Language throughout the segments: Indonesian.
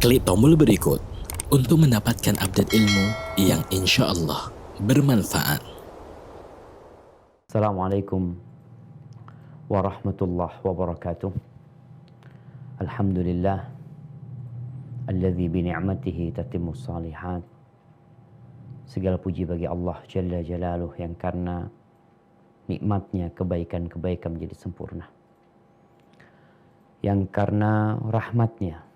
Klik tombol berikut untuk mendapatkan update ilmu yang insya Allah bermanfaat. Assalamualaikum warahmatullahi wabarakatuh. Alhamdulillah alladzi bi ni'matihi tatimmus shalihat. Segala puji bagi Allah Jalla Jalaluh yang karena nikmatnya kebaikan-kebaikan menjadi sempurna. Yang karena rahmatnya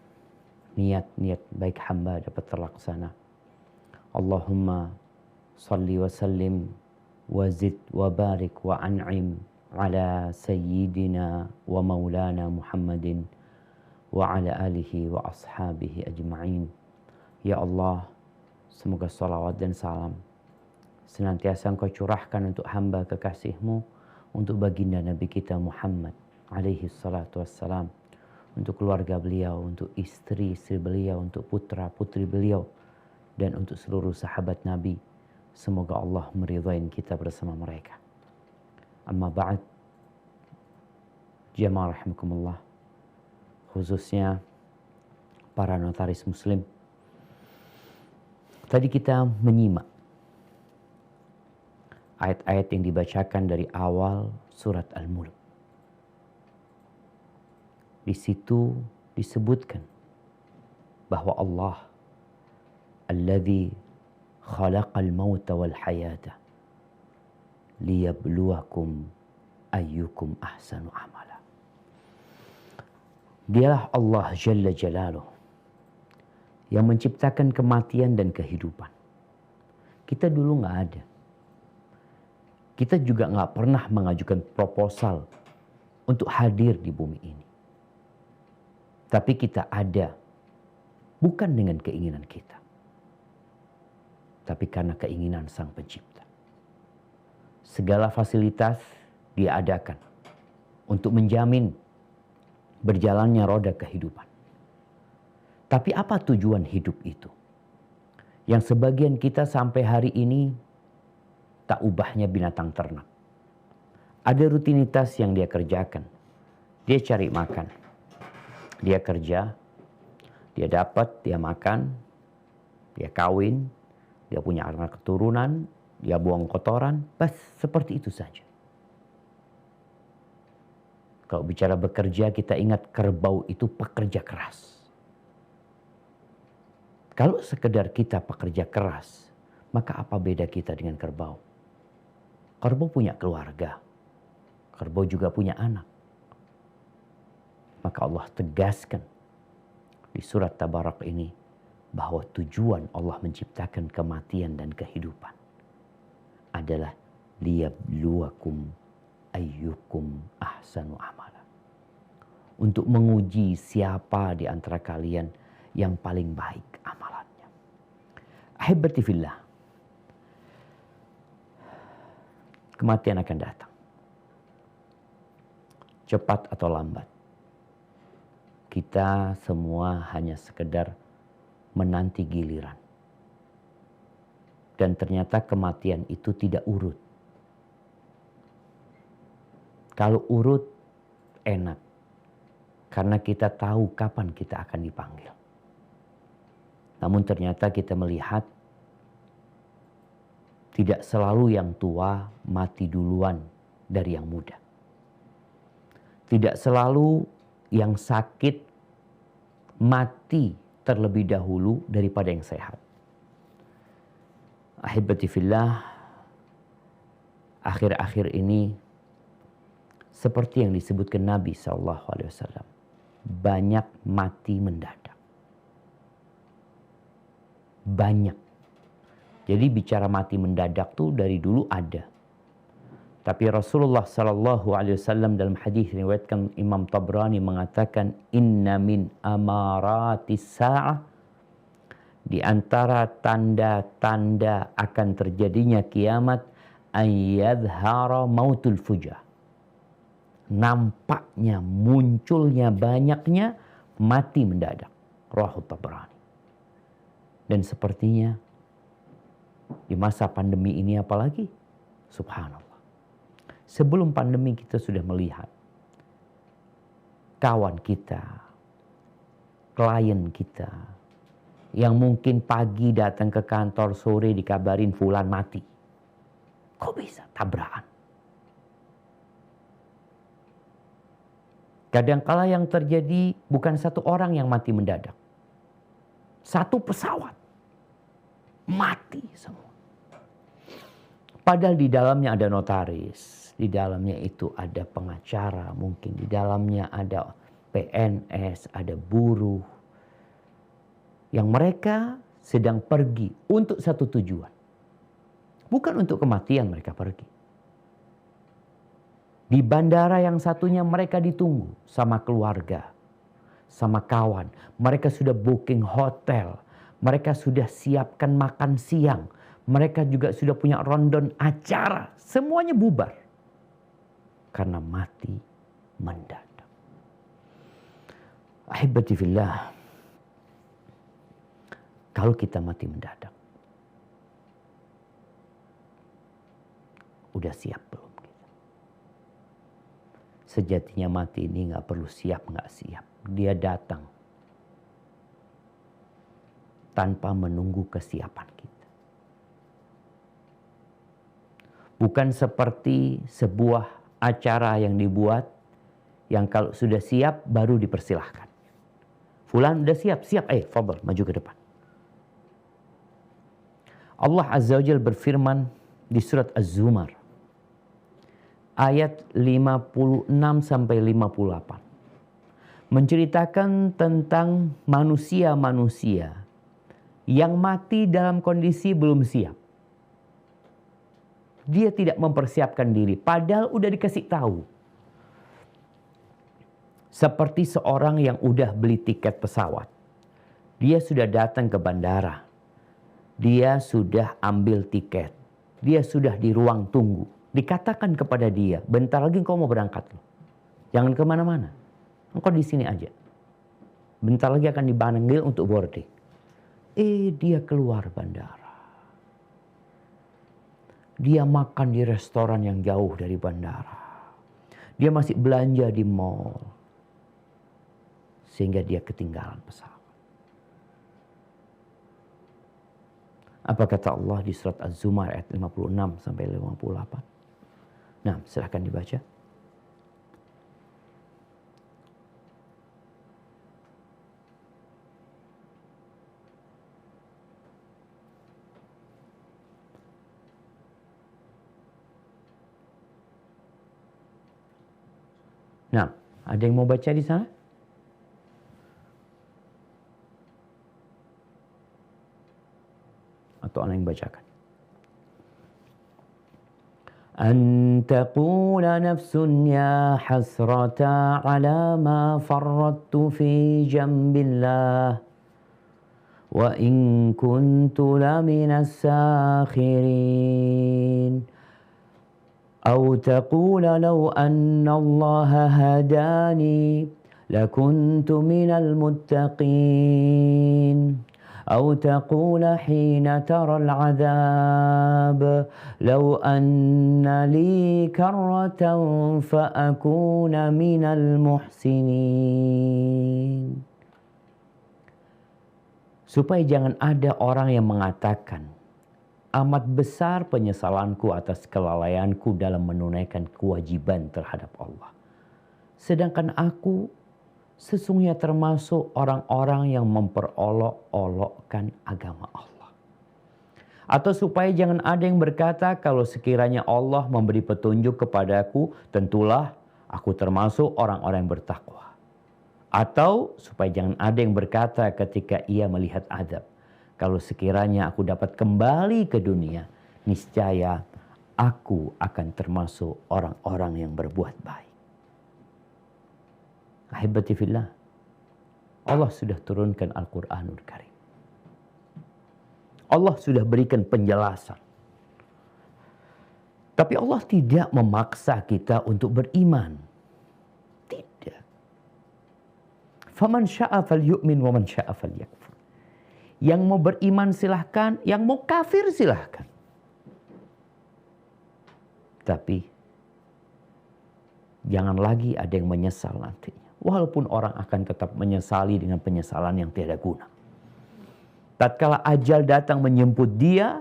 niat-niat baik hamba dapat terlaksana. Allahumma salli wa sallim wa zid wa barik wa an'im ala sayyidina wa maulana Muhammadin wa ala alihi wa ashabihi ajma'in. Ya Allah, semoga salawat dan salam senantiasa Engkau curahkan untuk hamba kekasih-Mu, untuk baginda Nabi kita Muhammad alaihi salatu wassalam, untuk keluarga beliau, untuk istri-istri beliau, untuk putra-putri beliau, dan untuk seluruh sahabat Nabi. Semoga Allah meridhain kita bersama mereka. Amma ba'd, jamaah rahimakumullah, khususnya para notaris muslim. Tadi kita menyimak ayat-ayat yang dibacakan dari awal surat Al-Mulk. Di situ disebutkan bahwa Allah alladzi khalaqal mauta wal hayata liyabluwakum ayyukum ahsanu amala. Dialah Allah Jalla Jalaluh yang menciptakan kematian dan kehidupan. Kita dulu nggak ada. Kita juga nggak pernah mengajukan proposal untuk hadir di bumi ini. Tapi kita ada bukan dengan keinginan kita, tapi karena keinginan Sang Pencipta. Segala fasilitas Dia adakan untuk menjamin berjalannya roda kehidupan. Tapi apa tujuan hidup itu? Yang sebagian kita sampai hari ini tak ubahnya binatang ternak. Ada rutinitas yang dia kerjakan. Dia cari makan. Dia kerja. Dia dapat, dia makan. Dia kawin. Dia punya anak keturunan. Dia buang kotoran. Bas, seperti itu saja. Kalau bicara bekerja, kita ingat kerbau itu pekerja keras. Kalau sekedar kita pekerja keras, maka apa beda kita dengan kerbau? Kerbau punya keluarga. Kerbau juga punya anak. Maka Allah tegaskan di surat Tabarak ini bahwa tujuan Allah menciptakan kematian dan kehidupan adalah liyabluwakum ayyukum ahsanu amala. Untuk menguji siapa di antara kalian yang paling baik amalannya. Ahibati fillah. Kematian akan datang. Cepat atau lambat. Kita semua hanya sekedar menanti giliran. Dan ternyata kematian itu tidak urut. Kalau urut, enak. Karena kita tahu kapan kita akan dipanggil. Namun ternyata kita melihat tidak selalu yang tua mati duluan dari yang muda. Tidak selalu yang sakit mati terlebih dahulu daripada yang sehat. Ahibati fillah, akhir-akhir ini seperti yang disebutkan Nabi SAW, banyak mati mendadak. Banyak. Jadi bicara mati mendadak tuh dari dulu ada. Tapi Rasulullah SAW dalam hadis riwayatkan Imam Tabrani mengatakan, inna min amaratis sa'ah, di antara tanda-tanda akan terjadinya kiamat, ayyadhara mautul fujah. Nampaknya, munculnya, banyaknya mati mendadak. Rawahu Tabrani. Dan sepertinya di masa pandemi ini apalagi, subhanallah. Sebelum pandemi kita sudah melihat kawan kita, klien kita yang mungkin pagi datang ke kantor, sore dikabarin fulan mati. Kok bisa tabrakan? Kadangkala yang terjadi bukan satu orang yang mati mendadak. Satu pesawat mati semua. Padahal di dalamnya ada notaris, di dalamnya itu ada pengacara, mungkin di dalamnya ada PNS, ada buruh. Yang mereka sedang pergi untuk satu tujuan. Bukan untuk kematian mereka pergi. Di bandara yang satunya mereka ditunggu sama keluarga, sama kawan. Mereka sudah booking hotel. Mereka sudah siapkan makan siang. Mereka juga sudah punya rundown acara. Semuanya bubar. Karena mati mendadak. Ahibati fillah. Kalau kita mati mendadak, udah siap belum kita? Sejatinya mati ini gak perlu siap, gak siap. Dia datang tanpa menunggu kesiapan kita. Bukan seperti sebuah acara yang dibuat, yang kalau sudah siap baru dipersilahkan. Fulan udah siap, fadhal, maju ke depan. Allah Azza wa Jalla berfirman di surat Az-Zumar ayat 56 sampai 58 menceritakan tentang manusia-manusia yang mati dalam kondisi belum siap. Dia tidak mempersiapkan diri padahal udah dikasih tahu. Seperti seorang yang udah beli tiket pesawat. Dia sudah datang ke bandara. Dia sudah ambil tiket. Dia sudah di ruang tunggu. Dikatakan kepada dia, bentar lagi engkau mau berangkat loh. Jangan kemana-mana. Engkau di sini aja. Bentar lagi akan dipanggil untuk boarding. Dia keluar bandara. Dia makan di restoran yang jauh dari bandara. Dia masih belanja di mall. Sehingga dia ketinggalan pesawat. Apa kata Allah di surat Az-Zumar ayat 56 sampai 58? Nah, silahkan dibaca. Nah, ada yang mau baca di sana? Atau ada yang bacakan? أن تقول نفس يا حسرة على ما فرطت في جنب الله وإن كنت لمن الساخرين أو تقول لو أن الله هداني لكنت من المتقين أو تقول حين ترى العذاب لو أن لي كرة فأكون من المحسنين. Supaya jangan ada orang yang mengatakan, amat besar penyesalanku atas kelalaianku dalam menunaikan kewajiban terhadap Allah. Sedangkan aku sesungguhnya termasuk orang-orang yang memperolok-olokkan agama Allah. Atau supaya jangan ada yang berkata kalau sekiranya Allah memberi petunjuk kepadaku, tentulah aku termasuk orang-orang yang bertakwa. Atau supaya jangan ada yang berkata ketika ia melihat azab, kalau sekiranya aku dapat kembali ke dunia, niscaya aku akan termasuk orang-orang yang berbuat baik. Ahibati fillah, Allah sudah turunkan Al-Quranul Karim. Allah sudah berikan penjelasan. Tapi Allah tidak memaksa kita untuk beriman. Tidak. Faman sya'a falyu'min wa man sya'a falyakfur. Yang mau beriman silahkan, yang mau kafir silahkan. Tapi jangan lagi ada yang menyesal nantinya. walaupun orang akan tetap menyesali dengan penyesalan yang tiada guna. Tatkala ajal datang menjemput dia,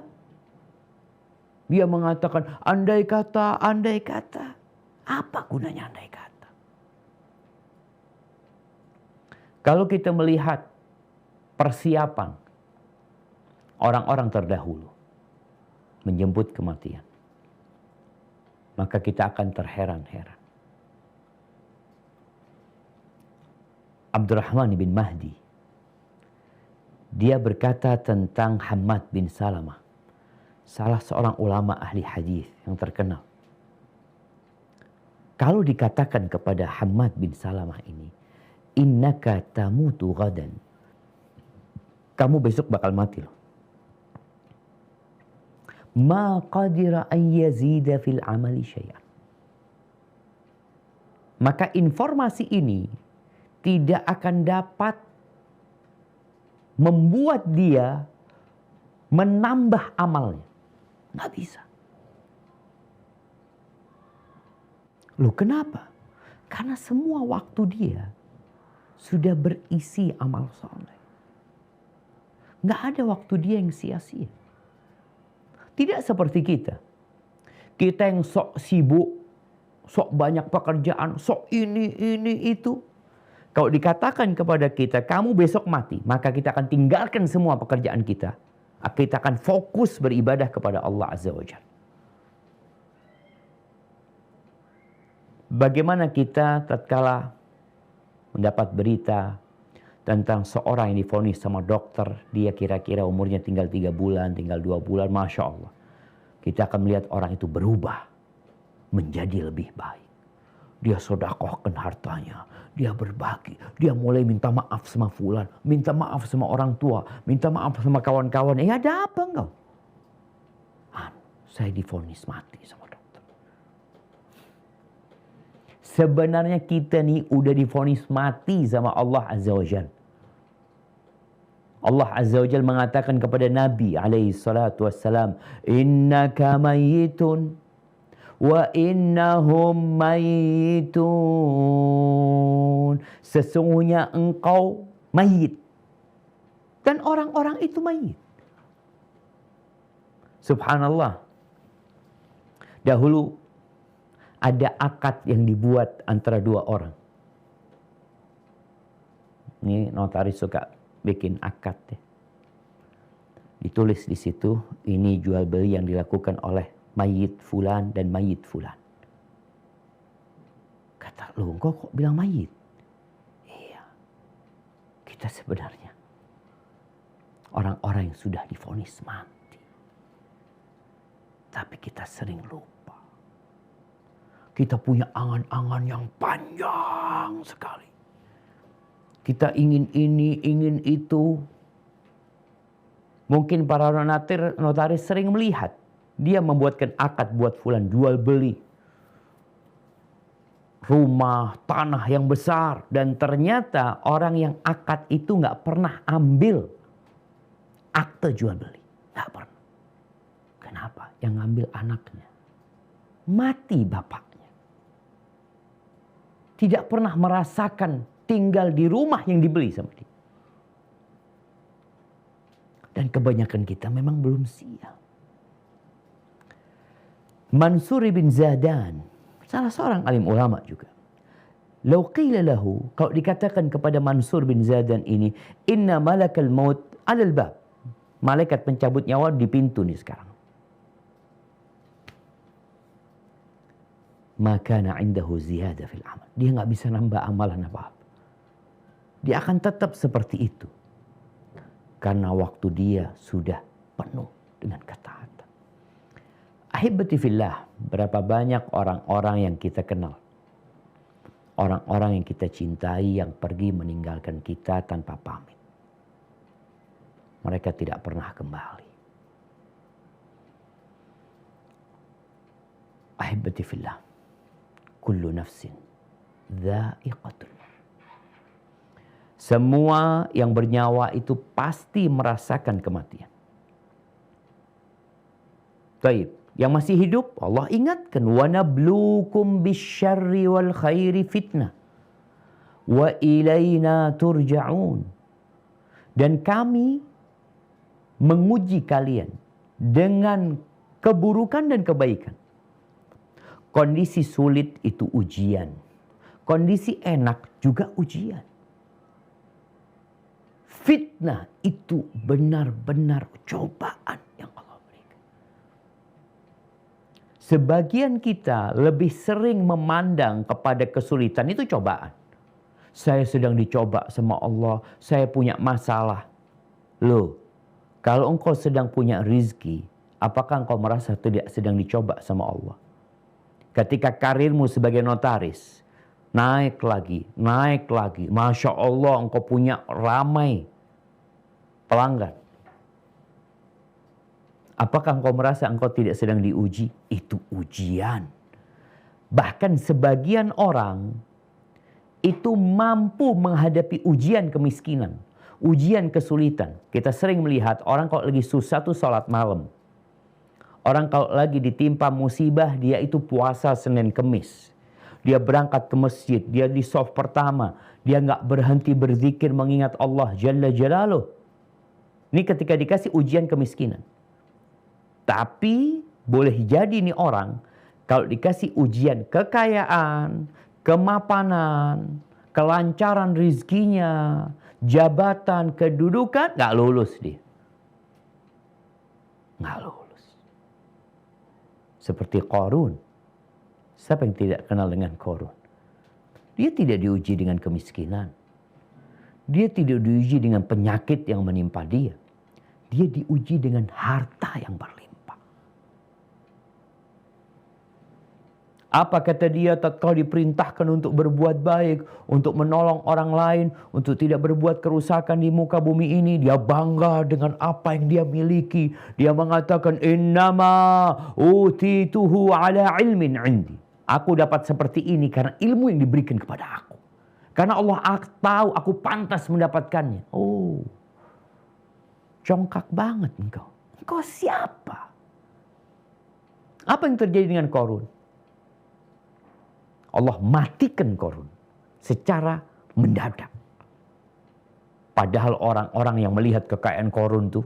dia mengatakan, andai kata, apa gunanya andai kata? Kalau kita melihat persiapan orang-orang terdahulu menjemput kematian, maka kita akan terheran-heran. Abdurrahman bin Mahdi, dia berkata tentang Hammad bin Salamah, salah seorang ulama ahli hadis yang terkenal. Kalau dikatakan kepada Hammad bin Salamah ini, innaka tamutu ghadan, kamu besok bakal mati loh. Ma qadira an yazida fil amali syai'an. Maka informasi ini tidak akan dapat membuat dia menambah amalnya. Nggak bisa. Loh kenapa? Karena semua waktu dia sudah berisi amal soleh. Nggak ada waktu dia yang sia-sia. Tidak seperti kita. Kita yang sok sibuk, sok banyak pekerjaan, sok ini, itu. Kalau dikatakan kepada kita, kamu besok mati, maka kita akan tinggalkan semua pekerjaan kita. Kita akan fokus beribadah kepada Allah Azza wa Jalla. Bagaimana kita tatkala mendapat berita tentang seorang yang divonis sama dokter, dia kira-kira umurnya tinggal 3 bulan, tinggal 2 bulan, Masya Allah. Kita akan melihat orang itu berubah menjadi lebih baik. Dia sedekahkan hartanya, dia berbagi, dia mulai minta maaf sama fulan, minta maaf sama orang tua, minta maaf sama kawan-kawan. Ada apa engkau? Saya divonis mati sama dokter. Sebenarnya kita nih udah divonis mati sama Allah Azza wa Jalla. Allah Azza wa Jalla mengatakan kepada Nabi alaihi salatu wassalam, innaka mayyitun wa innahum mayyitun. Sesungguhnya engkau mayit dan orang-orang itu mayit. Subhanallah. Dahulu ada akad yang dibuat antara 2 orang. Ini notaris suka bikin akad ya. Ditulis di situ, ini jual beli yang dilakukan oleh mayit fulan dan mayit fulan. Kata, loh engkau kok bilang mayit? Iya. Kita sebenarnya orang-orang yang sudah divonis mati. Tapi kita sering lupa. Kita punya angan-angan yang panjang sekali. Kita ingin ini, ingin itu. Mungkin para notaris sering melihat. Dia membuatkan akad buat fulan jual beli. Rumah, tanah yang besar. Dan ternyata orang yang akad itu nggak pernah ambil akte jual beli. Nggak pernah. Kenapa? Yang ngambil anaknya. Mati bapaknya. Tidak pernah merasakan tinggal di rumah yang dibeli sama dia. Dan kebanyakan kita memang belum siap. Mansur bin Zadan, salah seorang alim ulama juga. Lau qila lahu, kalau dikatakan kepada Mansur bin Zadan ini, inna malakal maut alal bab. Malaikat pencabut nyawa di pintu nih sekarang. Maka indahu ziyadah fil amal. Dia nggak bisa nambah amalan apa-apa. Dia akan tetap seperti itu. Karena waktu dia sudah penuh dengan ketaatan. Ahibati fillah, berapa banyak orang-orang yang kita kenal. Orang-orang yang kita cintai yang pergi meninggalkan kita tanpa pamit. Mereka tidak pernah kembali. Ahibati fillah. Kullu nafsin dha'iqatul maut. Semua yang bernyawa itu pasti merasakan kematian. Baik, yang masih hidup Allah ingatkan wa nabluukum bisyarri wal khairi fitnah wa ilaina turja'un. Dan kami menguji kalian dengan keburukan dan kebaikan. Kondisi sulit itu ujian. Kondisi enak juga ujian. Fitnah itu benar-benar cobaan yang Allah berikan. Sebagian kita lebih sering memandang kepada kesulitan itu cobaan. Saya sedang dicoba sama Allah, saya punya masalah. Loh, kalau engkau sedang punya rizki, apakah engkau merasa tidak sedang dicoba sama Allah? Ketika karirmu sebagai notaris, naik lagi. Masya Allah, engkau punya ramai pelanggan. Apakah engkau merasa engkau tidak sedang diuji? Itu ujian. Bahkan sebagian orang itu mampu menghadapi ujian kemiskinan, ujian kesulitan. Kita sering melihat orang kalau lagi susah tuh sholat malam. Orang kalau lagi ditimpa musibah, dia itu puasa Senin Kemis. Dia berangkat ke masjid, dia di shaf pertama. Dia nggak berhenti berzikir mengingat Allah Jalla Jalaluh. Ini ketika dikasih ujian kemiskinan. Tapi boleh jadi nih orang kalau dikasih ujian kekayaan, kemapanan, kelancaran rizkinya, jabatan, kedudukan, nggak lulus dia. Nggak lulus. Seperti Qarun. Siapa yang tidak kenal dengan Qarun? Dia tidak diuji dengan kemiskinan. Dia tidak diuji dengan penyakit yang menimpa dia. Dia diuji dengan harta yang berlimpah. Apa kata dia tatkala diperintahkan untuk berbuat baik, untuk menolong orang lain, untuk tidak berbuat kerusakan di muka bumi ini, dia bangga dengan apa yang dia miliki. Dia mengatakan innama utituhu ala ilmin indi. Aku dapat seperti ini karena ilmu yang diberikan kepada aku. Karena Allah tahu aku pantas mendapatkannya. Oh, congkak banget engkau. Engkau siapa? Apa yang terjadi dengan Qarun? Allah matikan Qarun secara mendadak. Padahal orang-orang yang melihat kekayaan Qarun tuh,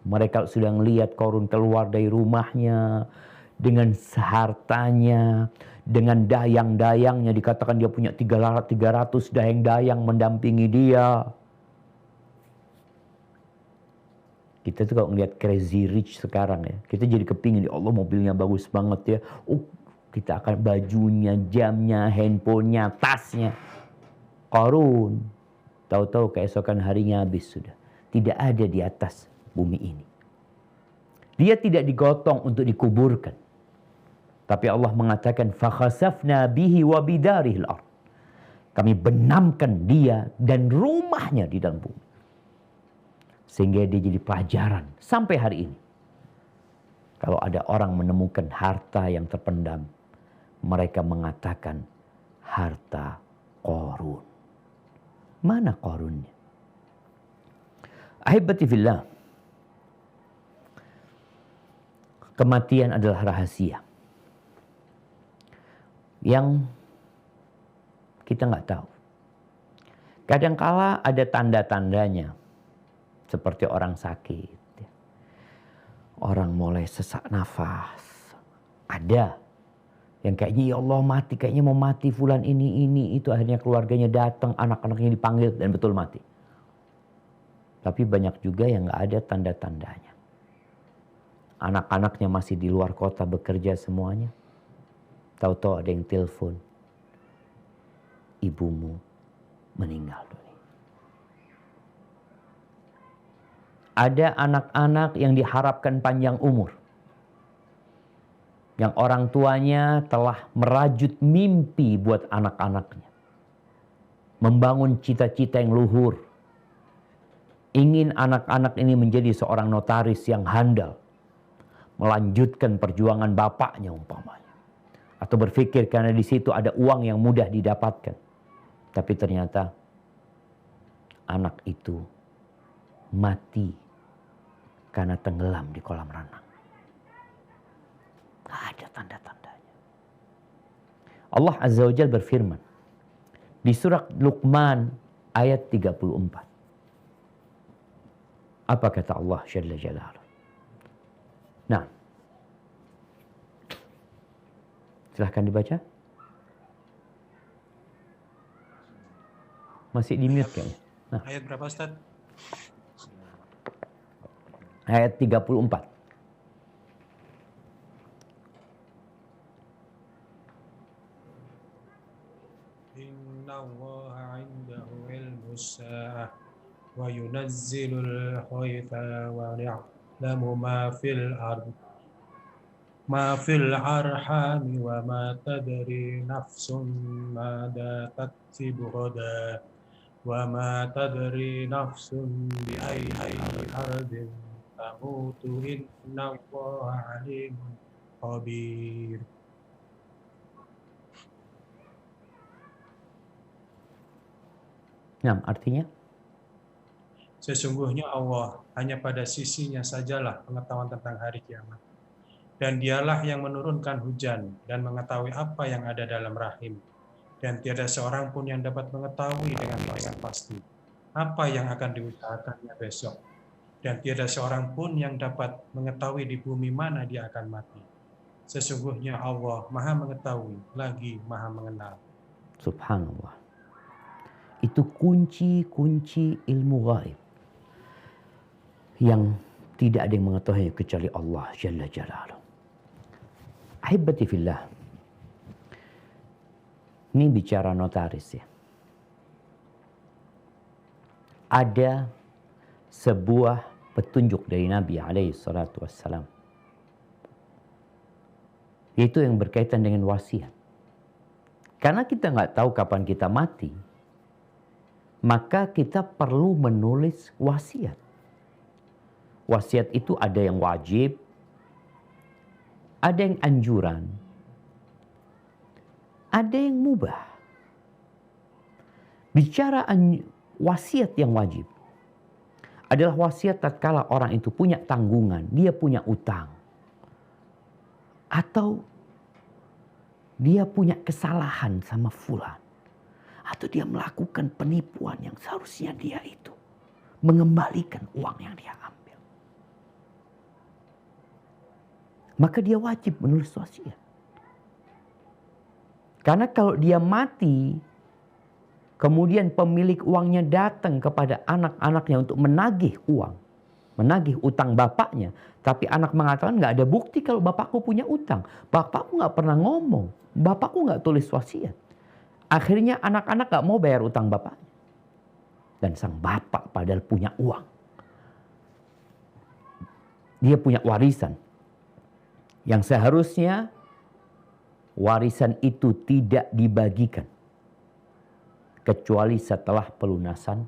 mereka sudah melihat Qarun keluar dari rumahnya dengan hartanya, dengan dayang-dayangnya. Dikatakan dia punya 300 dayang-dayang mendampingi dia. Kita tuh kalau ngeliat Crazy Rich sekarang ya, kita jadi kepingin, ya Allah mobilnya bagus banget ya. Kita akan bajunya, jamnya, handphonenya, tasnya. Qarun, tahu-tahu keesokan harinya habis sudah. Tidak ada di atas bumi ini. Dia tidak digotong untuk dikuburkan. Tapi Allah mengatakan, فَخَسَفْنَا بِهِ وَبِدَارِهِ الْأَرْضِ. Kami benamkan dia dan rumahnya di dalam bumi. Sehingga dia jadi pelajaran sampai hari ini. Kalau ada orang menemukan harta yang terpendam, mereka mengatakan harta Qarun. Mana Qarunnya? Ahibati fillah. Kematian adalah rahasia yang kita nggak tahu. Kadangkala ada tanda-tandanya, seperti orang sakit, orang mulai sesak nafas. Ada yang kayaknya ya Allah mati, kayaknya mau mati fulan ini itu, akhirnya keluarganya datang, anak-anaknya dipanggil dan betul mati. Tapi banyak juga yang nggak ada tanda-tandanya. Anak-anaknya masih di luar kota bekerja semuanya. Tahu-tahu ada yang telepon, ibumu meninggal dunia. Ada anak-anak yang diharapkan panjang umur, yang orang tuanya telah merajut mimpi buat anak-anaknya, membangun cita-cita yang luhur, ingin anak-anak ini menjadi seorang notaris yang handal, melanjutkan perjuangan bapaknya umpamanya, atau berpikir karena di situ ada uang yang mudah didapatkan. Tapi ternyata anak itu mati karena tenggelam di kolam renang. Gak ada tanda-tandanya. Allah Azza wa Jalla berfirman, Di surat Luqman ayat 34. Apa kata Allah Jalla Jalaluhu? Nah, silahkan dibaca. Masih di mute kayaknya. Nah, Ayat berapa Ustaz? ayat 34. Inna Allah indahu ilmus sa'ah wa yunazzilul ghaitha wa ya'lamu ma fil arhami wa ma tadri nafsum mada taksibu ghadan wa ma tadri nafsum bi ayyi ardin tamutu inna Allah alimun khabir. Nah, artinya Sesungguhnya Allah hanya pada sisinya sajalah pengetahuan tentang hari kiamat. Dan dialah yang menurunkan hujan dan mengetahui apa yang ada dalam rahim. Dan tiada seorang pun yang dapat mengetahui dengan pasti apa yang akan diusahakannya besok. Dan tiada seorang pun yang dapat mengetahui di bumi mana dia akan mati. Sesungguhnya Allah Maha mengetahui lagi Maha mengenal. subhanallah. Itu kunci-kunci ilmu gaib yang tidak ada yang mengetahui kecuali Allah Jalla Jalaluhu. Ahibati fillah. Ini bicara notaris ya. Ada sebuah petunjuk dari Nabi alaihi salatu wassalam. Itu yang berkaitan dengan wasiat. Karena kita nggak tahu kapan kita mati, maka kita perlu menulis wasiat. Wasiat itu ada yang wajib, ada yang anjuran, ada yang mubah. Bicara wasiat yang wajib adalah wasiat tatkala orang itu punya tanggungan, dia punya utang, atau dia punya kesalahan sama fulan, atau dia melakukan penipuan yang seharusnya dia itu mengembalikan uang yang dia ambil. Maka dia wajib menulis wasiat. Karena kalau dia mati, kemudian pemilik uangnya datang kepada anak-anaknya untuk menagih uang, menagih utang bapaknya, tapi anak mengatakan nggak ada bukti kalau bapakku punya utang, bapakku nggak pernah ngomong, bapakku nggak tulis wasiat. Akhirnya anak-anak nggak mau bayar utang bapaknya, dan sang bapak padahal punya uang, dia punya warisan yang seharusnya warisan itu tidak dibagikan kecuali setelah pelunasan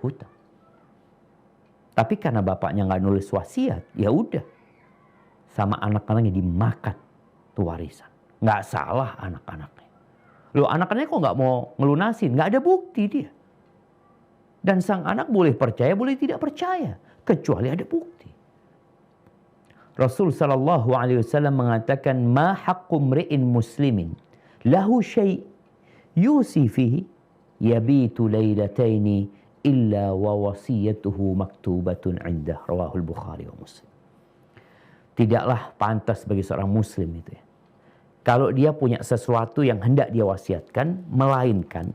hutang. Tapi karena bapaknya nggak nulis wasiat, ya udah sama anak-anaknya dimakan tuh warisan. Nggak salah anak-anaknya. Loh, anak-anaknya kok nggak mau ngelunasin? Nggak ada bukti dia. Dan sang anak boleh percaya, boleh tidak percaya, kecuali ada bukti. Rasul sallallahu alaihi wasallam mengatakan, "Ma haqqu mri'in muslimin lahu syai' yusi fihi yabitu lailataini illa wa wasiyatuhu maktubatun 'indah." Rawahul Bukhari wa Muslim. Tidaklah pantas bagi seorang muslim itu ya, kalau dia punya sesuatu yang hendak dia wasiatkan, melainkan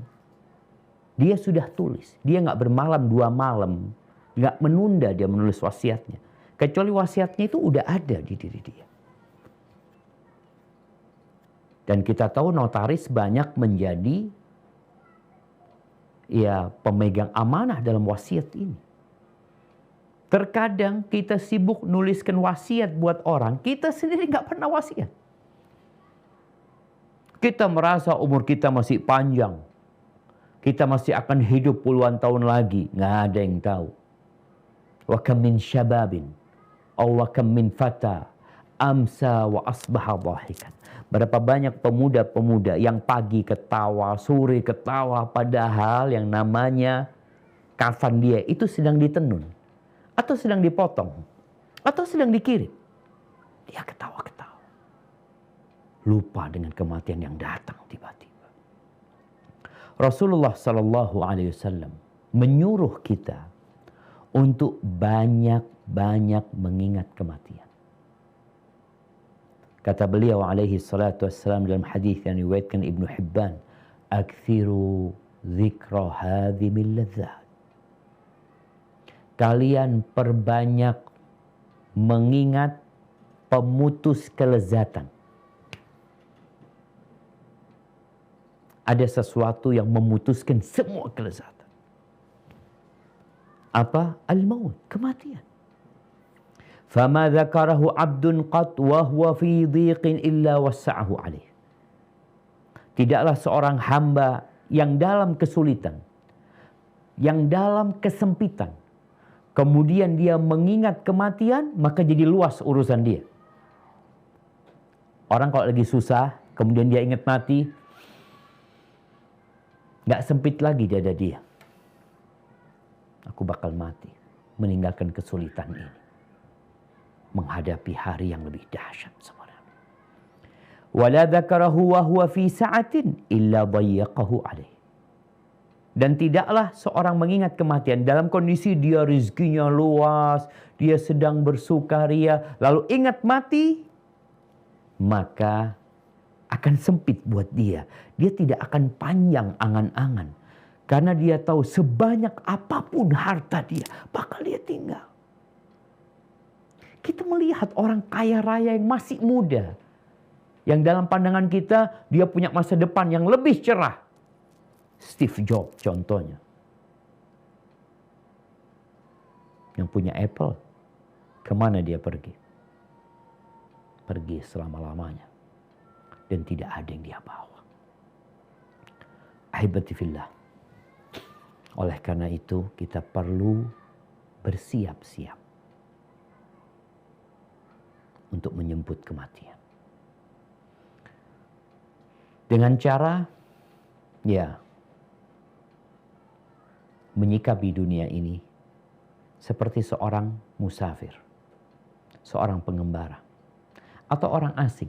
dia sudah tulis. Dia nggak bermalam 2 malam, nggak menunda dia menulis wasiatnya. Kecuali wasiatnya itu udah ada di diri dia. Dan kita tahu notaris banyak menjadi ya pemegang amanah dalam wasiat ini. Terkadang kita sibuk nuliskan wasiat buat orang, kita sendiri nggak pernah wasiat. Kita merasa umur kita masih panjang. Kita masih akan hidup puluhan tahun lagi. Nggak ada yang tahu. Wa kam min syababin aw wa kam min fata amsa wa asbaha dhahikan. Berapa banyak pemuda-pemuda yang pagi ketawa, sore ketawa, padahal yang namanya kafan dia itu sedang ditenun, atau sedang dipotong, atau sedang dikirim. Dia ketawa-ketawa. Lupa dengan kematian yang datang tiba-tiba. Rasulullah Sallallahu Alaihi Wasallam menyuruh kita untuk banyak-banyak mengingat kematian. Kata beliau alaihi salatu wassalam dalam hadis yang diriwayatkan Ibnu Hibban, "Aktsiru dzikra hadhimil ladzat." Kalian perbanyak mengingat pemutus kelezatan. Ada sesuatu yang memutuskan semua kelezatan. Apa? Al-maut, kematian. Fama dzakarahu 'abdun qat wa huwa fi dhiqin illa wassa'ahu 'alaih. Tidaklah seorang hamba yang dalam kesulitan, yang dalam kesempitan, kemudian dia mengingat kematian, maka jadi luas urusan dia. Orang kalau lagi susah, kemudian dia ingat mati, gak sempit lagi dada dia. Aku bakal mati, meninggalkan kesulitan ini, menghadapi hari yang lebih dahsyat sebenarnya. Wala dzakarahu wa huwa fi sa'atin illa dayyaqahu alaih. Dan tidaklah seorang mengingat kematian dalam kondisi dia rezekinya luas, dia sedang bersukaria, lalu ingat mati, maka akan sempit buat dia. Dia tidak akan panjang angan-angan. Karena dia tahu sebanyak apapun harta dia, bakal dia tinggal. Kita melihat orang kaya raya yang masih muda, yang dalam pandangan kita dia punya masa depan yang lebih cerah. Steve Jobs contohnya. Yang punya Apple, kemana dia pergi? Pergi selama-lamanya. Dan tidak ada yang dia bawa. Ahibati fillah. Oleh karena itu kita perlu bersiap-siap untuk menyambut kematian. Dengan cara menyikapi dunia ini seperti seorang musafir, seorang pengembara, atau orang asing.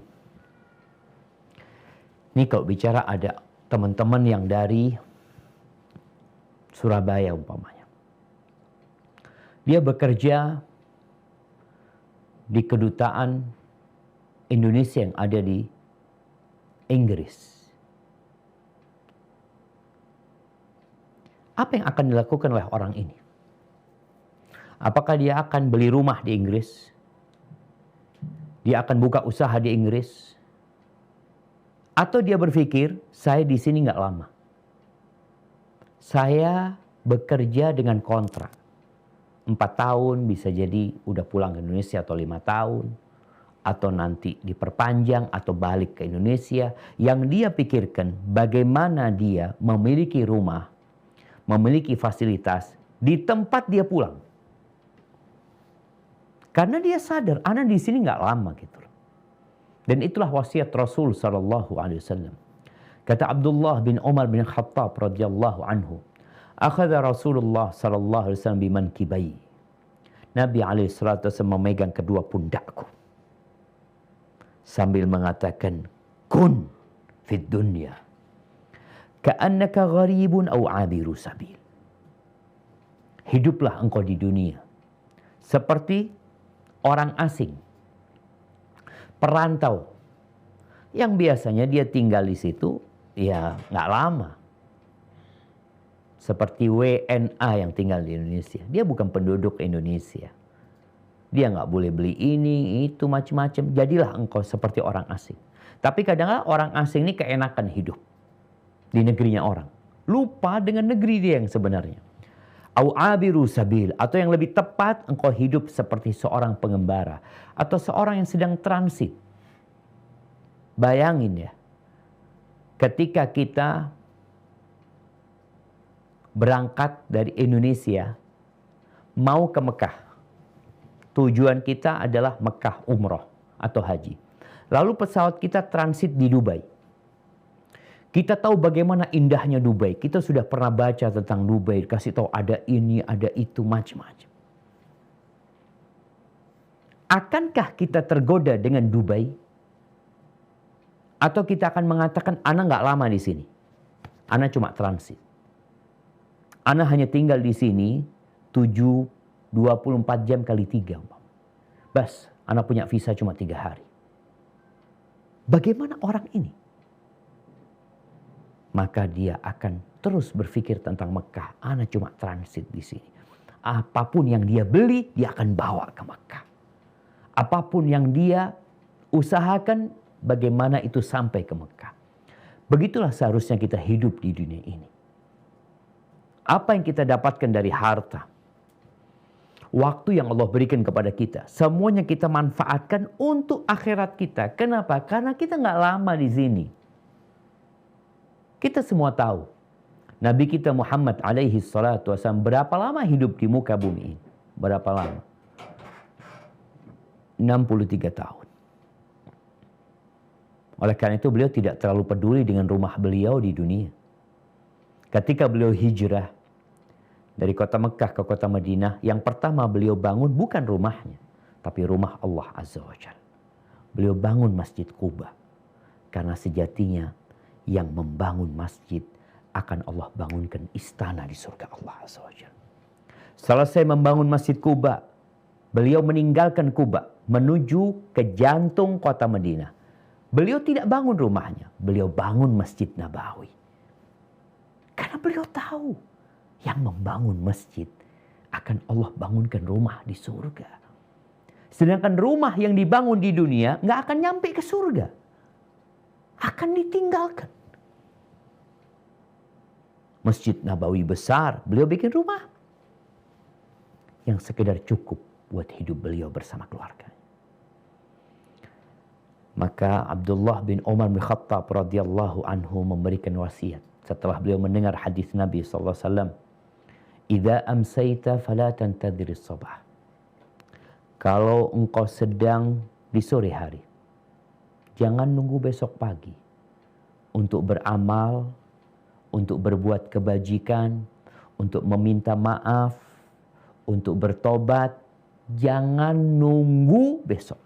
Ini kalau bicara ada teman-teman yang dari Surabaya umpamanya. Dia bekerja di kedutaan Indonesia yang ada di Inggris. Apa yang akan dilakukan oleh orang ini? Apakah dia akan beli rumah di Inggris? Dia akan buka usaha di Inggris? Atau dia berpikir, saya di sini nggak lama. Saya bekerja dengan kontrak. 4 tahun bisa jadi udah pulang ke Indonesia atau 5 tahun. Atau nanti diperpanjang atau balik ke Indonesia. Yang dia pikirkan bagaimana dia memiliki rumah, memiliki fasilitas di tempat dia pulang. Karena dia sadar, anak di sini nggak lama gitu. Dan itulah wasiat Rasul Sallallahu Alaihi Wasallam. Kata Abdullah bin Umar bin Khattab radhiyallahu anhu, akhadha Rasulullah sallallahu alaihi wasallam bimankibai. Nabi alaihi salatu wasallam memegang kedua pundakku sambil mengatakan, kun fid dunya ka'annaka gharibun aw 'abiru sabil. Hiduplah engkau di dunia seperti orang asing, perantau yang biasanya dia tinggal di situ ya nggak lama. Seperti WNA yang tinggal di Indonesia. Dia bukan penduduk Indonesia. Dia nggak boleh beli ini, itu, macam-macam. Jadilah engkau seperti orang asing. Tapi kadang-kadang orang asing ini keenakan hidup di negerinya orang. Lupa dengan negeri dia yang sebenarnya. Au abiru sabil. Atau yang lebih tepat, engkau hidup seperti seorang pengembara. Atau seorang yang sedang transit. Bayangin ya. Ketika kita berangkat dari Indonesia mau ke Mekah. Tujuan kita adalah Mekah umroh atau haji. Lalu pesawat kita transit di Dubai. Kita tahu bagaimana indahnya Dubai. Kita sudah pernah baca tentang Dubai. Kasih tahu ada ini, ada itu, macam-macam. Akankah kita tergoda dengan Dubai? Atau kita akan mengatakan, anak nggak lama di sini. Ana cuma transit. Ana hanya tinggal di sini 24 jam kali 3. Bas, Ana punya visa cuma 3 hari. Bagaimana orang ini? Maka dia akan terus berpikir tentang Mekah. Ana cuma transit di sini. Apapun yang dia beli, dia akan bawa ke Mekah. Apapun yang dia usahakan, bagaimana itu sampai ke Mekah. Begitulah seharusnya kita hidup di dunia ini. Apa yang kita dapatkan dari harta, waktu yang Allah berikan kepada kita, semuanya kita manfaatkan untuk akhirat kita. Kenapa? Karena kita nggak lama di sini. Kita semua tahu, Nabi kita Muhammad alaihi salatu wasallam berapa lama hidup di muka bumi ini? Berapa lama? 63 tahun. Oleh karena itu beliau tidak terlalu peduli dengan rumah beliau di dunia. Ketika beliau hijrah dari kota Mekah ke kota Madinah, yang pertama beliau bangun bukan rumahnya, tapi rumah Allah Azza wa Jalla. Beliau bangun Masjid Quba. Karena sejatinya yang membangun masjid akan Allah bangunkan istana di surga Allah Azza wa Jalla. Selesai membangun Masjid Quba, beliau meninggalkan Quba menuju ke jantung kota Madinah. Beliau tidak bangun rumahnya, beliau bangun Masjid Nabawi. Karena beliau tahu yang membangun masjid akan Allah bangunkan rumah di surga. Sedangkan rumah yang dibangun di dunia nggak akan nyampe ke surga. Akan ditinggalkan. Masjid Nabawi besar, beliau bikin rumah yang sekedar cukup buat hidup beliau bersama keluarga. Maka Abdullah bin Umar bin Khattab radhiyallahu anhu memberikan wasiat setelah beliau mendengar hadis Nabi sallallahu alaihi wasallam, "Idza amsayta fala tantadhir as-sabah." Kalau engkau sedang di sore hari, jangan nunggu besok pagi untuk beramal, untuk berbuat kebajikan, untuk meminta maaf, untuk bertobat. Jangan nunggu besok.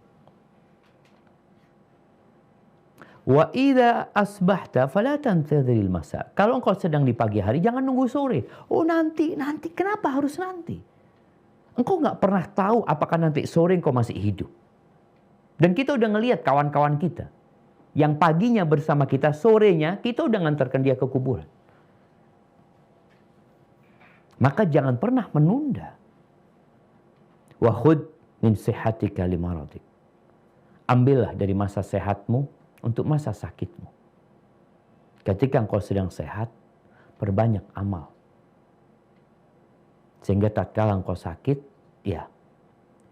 Wa idza asbahta fala tantadhiril masa. Kalau engkau sedang di pagi hari, jangan nunggu sore. Oh nanti. Kenapa harus nanti? Engkau nggak pernah tahu apakah nanti sore engkau masih hidup. Dan kita udah ngelihat kawan-kawan kita yang paginya bersama kita, sorenya kita udah ngantarkan dia ke kuburan. Maka jangan pernah menunda. Wa khudh min sihhatika limaradik. Ambillah dari masa sehatmu untuk masa sakitmu. Ketika engkau sedang sehat, perbanyak amal. Sehingga tatkala engkau sakit, ya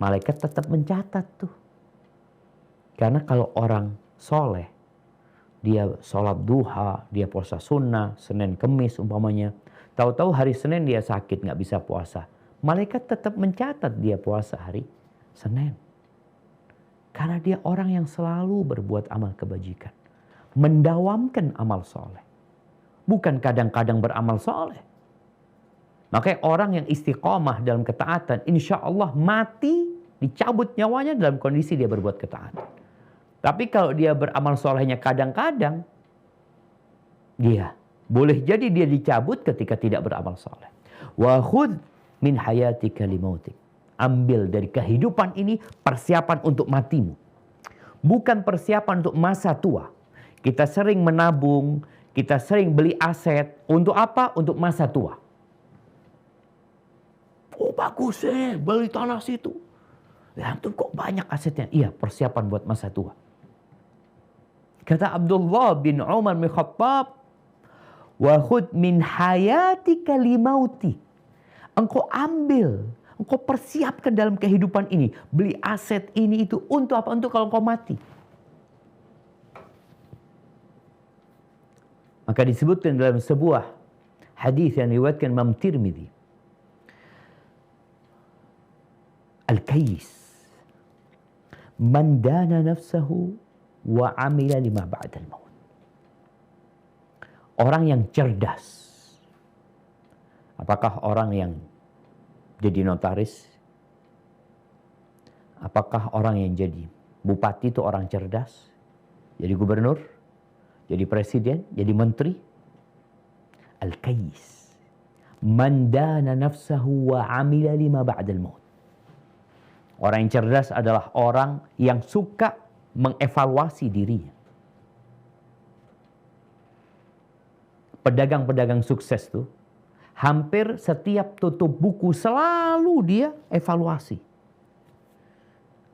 malaikat tetap mencatat tuh. Karena kalau orang soleh, dia sholat duha, dia puasa sunnah, Senin Kemis umpamanya. Tahu-tahu hari Senin dia sakit, nggak bisa puasa. Malaikat tetap mencatat dia puasa hari Senin. Karena dia orang yang selalu berbuat amal kebajikan. Mendawamkan amal soleh. Bukan kadang-kadang beramal soleh. Makanya orang yang istiqomah dalam ketaatan, insya Allah mati, dicabut nyawanya dalam kondisi dia berbuat ketaatan. Tapi kalau dia beramal solehnya kadang-kadang, dia boleh jadi dia dicabut ketika tidak beramal soleh. Wa khudh min hayatika limautik. Ambil dari kehidupan ini persiapan untuk matimu. Bukan persiapan untuk masa tua. Kita sering menabung, kita sering beli aset. Untuk apa? Untuk masa tua. Oh bagus beli tanah situ. Ya antum kok banyak asetnya. Iya, persiapan buat masa tua. Kata Abdullah bin Umar bin Khattab, wa khudh min hayatika limautik. Engkau ambil, engkau persiapkan dalam kehidupan ini. Beli aset ini itu untuk apa? Untuk kalau engkau mati. Maka disebutkan dalam sebuah hadis yang diriwayatkan Imam Tirmidzi. Al-Kais. Man dana nafsahu wa amila lima ba'dal maut. Orang yang cerdas. Apakah orang yang jadi notaris? Apakah orang yang jadi bupati itu orang cerdas? Jadi gubernur? Jadi presiden? Jadi menteri? Al-Kais. Man dana nafsahu wa amila lima ba'dal maut. Orang yang cerdas adalah orang yang suka mengevaluasi dirinya. Pedagang-pedagang sukses tuh, hampir setiap tutup buku selalu dia evaluasi.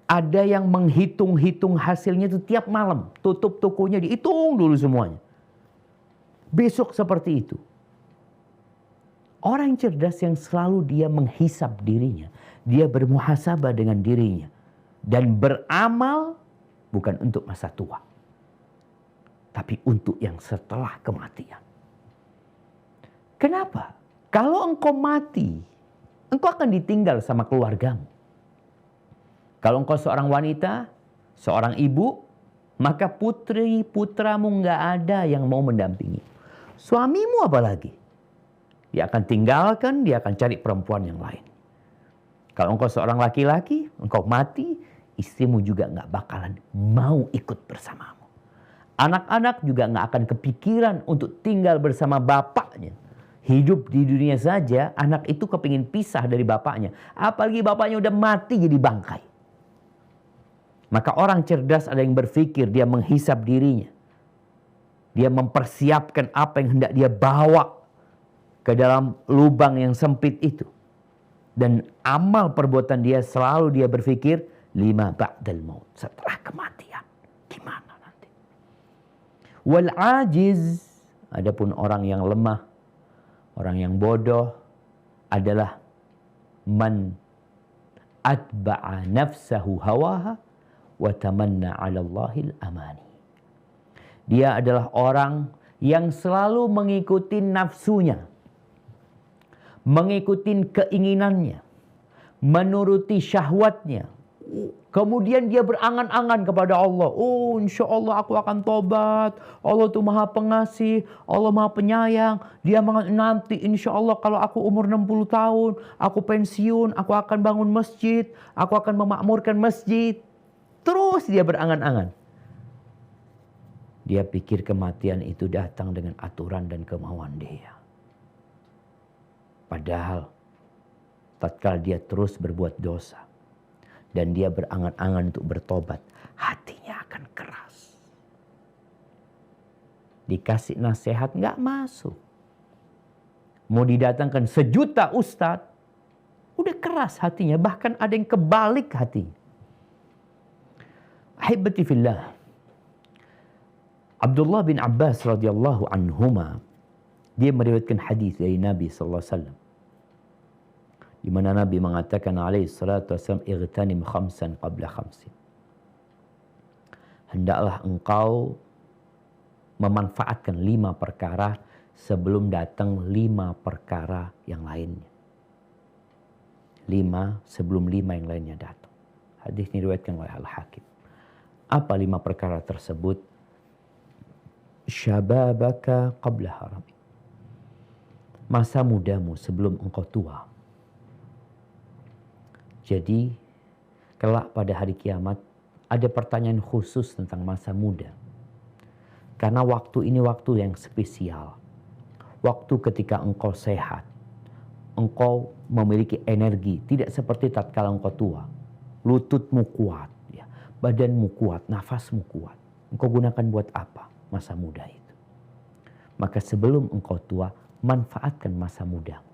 Ada yang menghitung-hitung hasilnya itu tiap malam. Tutup tokonya dihitung dulu semuanya. Besok seperti itu. Orang yang cerdas yang selalu dia menghisap dirinya. Dia bermuhasabah dengan dirinya. Dan beramal bukan untuk masa tua. Tapi untuk yang setelah kematian. Kenapa? Kalau engkau mati, engkau akan ditinggal sama keluargamu. Kalau engkau seorang wanita, seorang ibu, maka putri putramu nggak ada yang mau mendampingi. Suamimu apalagi? Dia akan tinggalkan, dia akan cari perempuan yang lain. Kalau engkau seorang laki-laki, engkau mati, istrimu juga nggak bakalan mau ikut bersamamu. Anak-anak juga nggak akan kepikiran untuk tinggal bersama bapaknya. Hidup di dunia saja, anak itu kepingin pisah dari bapaknya. Apalagi bapaknya udah mati jadi bangkai. Maka orang cerdas ada yang berpikir, dia menghisap dirinya. Dia mempersiapkan apa yang hendak dia bawa ke dalam lubang yang sempit itu. Dan amal perbuatan dia selalu dia berpikir, lima ba'dal maut. Setelah kematian, gimana nanti? Wal ajiz, adapun orang yang lemah, orang yang bodoh adalah man atba'a nafsahu hawaha wa tamanna 'ala Allahil amani. Dia adalah orang yang selalu mengikuti nafsunya, mengikuti keinginannya, menuruti syahwatnya. Kemudian dia berangan-angan kepada Allah. Oh, insya Allah aku akan tobat. Allah itu maha pengasih. Allah maha penyayang. Dia nanti insya Allah kalau aku umur 60 tahun. Aku pensiun. Aku akan bangun masjid. Aku akan memakmurkan masjid. Terus dia berangan-angan. Dia pikir kematian itu datang dengan aturan dan kemauan dia. Padahal tatkala dia terus berbuat dosa dan dia berangan-angan untuk bertobat, hatinya akan keras. Dikasih nasihat nggak masuk. Mau didatangkan 1.000.000 ustadz, udah keras hatinya. Bahkan ada yang kebalik hatinya. Ahibati fillah. Abdullah bin Abbas radhiyallahu anhuma, dia meriwayatkan hadis dari Nabi sallallahu alaihi wasallam, di mana Nabi mengatakan alaihi salatu wasallam, igtanim khamsan qabla khamsin. Hendaklah engkau memanfaatkan 5 perkara sebelum datang 5 perkara yang lainnya. 5 sebelum 5 yang lainnya datang. Hadis ini diriwayatkan oleh Al-Hakim. Apa 5 perkara tersebut? Syababaka qabla haram. Masa mudamu sebelum engkau tua. Jadi, kelak pada hari kiamat ada pertanyaan khusus tentang masa muda. Karena waktu ini waktu yang spesial. Waktu ketika engkau sehat. Engkau memiliki energi. Tidak seperti tatkala engkau tua. Lututmu kuat. Ya. Badanmu kuat. Nafasmu kuat. Engkau gunakan buat apa masa muda itu? Maka sebelum engkau tua, manfaatkan masa mudamu.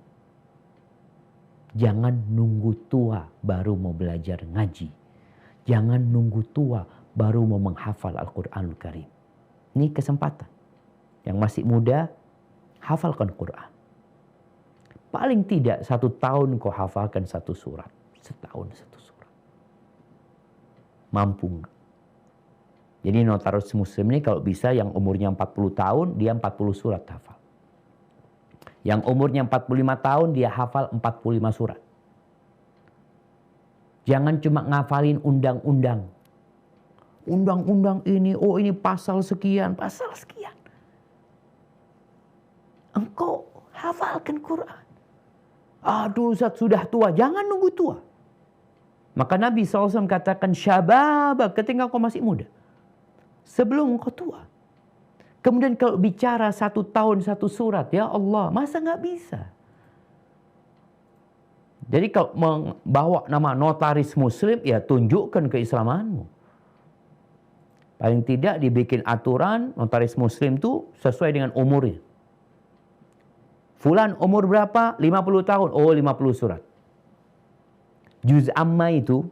Jangan nunggu tua baru mau belajar ngaji. Jangan nunggu tua baru mau menghafal Al-Quranul Karim. Ini kesempatan. Yang masih muda, hafalkan Quran. Paling tidak 1 tahun kau hafalkan 1 surat. Setahun 1 surat. Mampu nggak? Jadi notaris muslim ini kalau bisa yang umurnya 40 tahun, dia 40 surat hafal. Yang umurnya 45 tahun, dia hafal 45 surat. Jangan cuma ngafalin undang-undang. Undang-undang ini, oh ini pasal sekian, pasal sekian. Engkau hafalkan Quran. Aduh Ustaz sudah tua, jangan nunggu tua. Maka Nabi SAW katakan syababak ketika engkau masih muda. Sebelum engkau tua. Kemudian kalau bicara 1 tahun 1 surat, ya Allah, masa nggak bisa? Jadi kalau membawa nama notaris muslim, ya tunjukkan keislamanmu. Paling tidak dibikin aturan notaris muslim itu sesuai dengan umurnya. Fulan umur berapa? 50 tahun. Oh, 50 surat. Juz amma itu,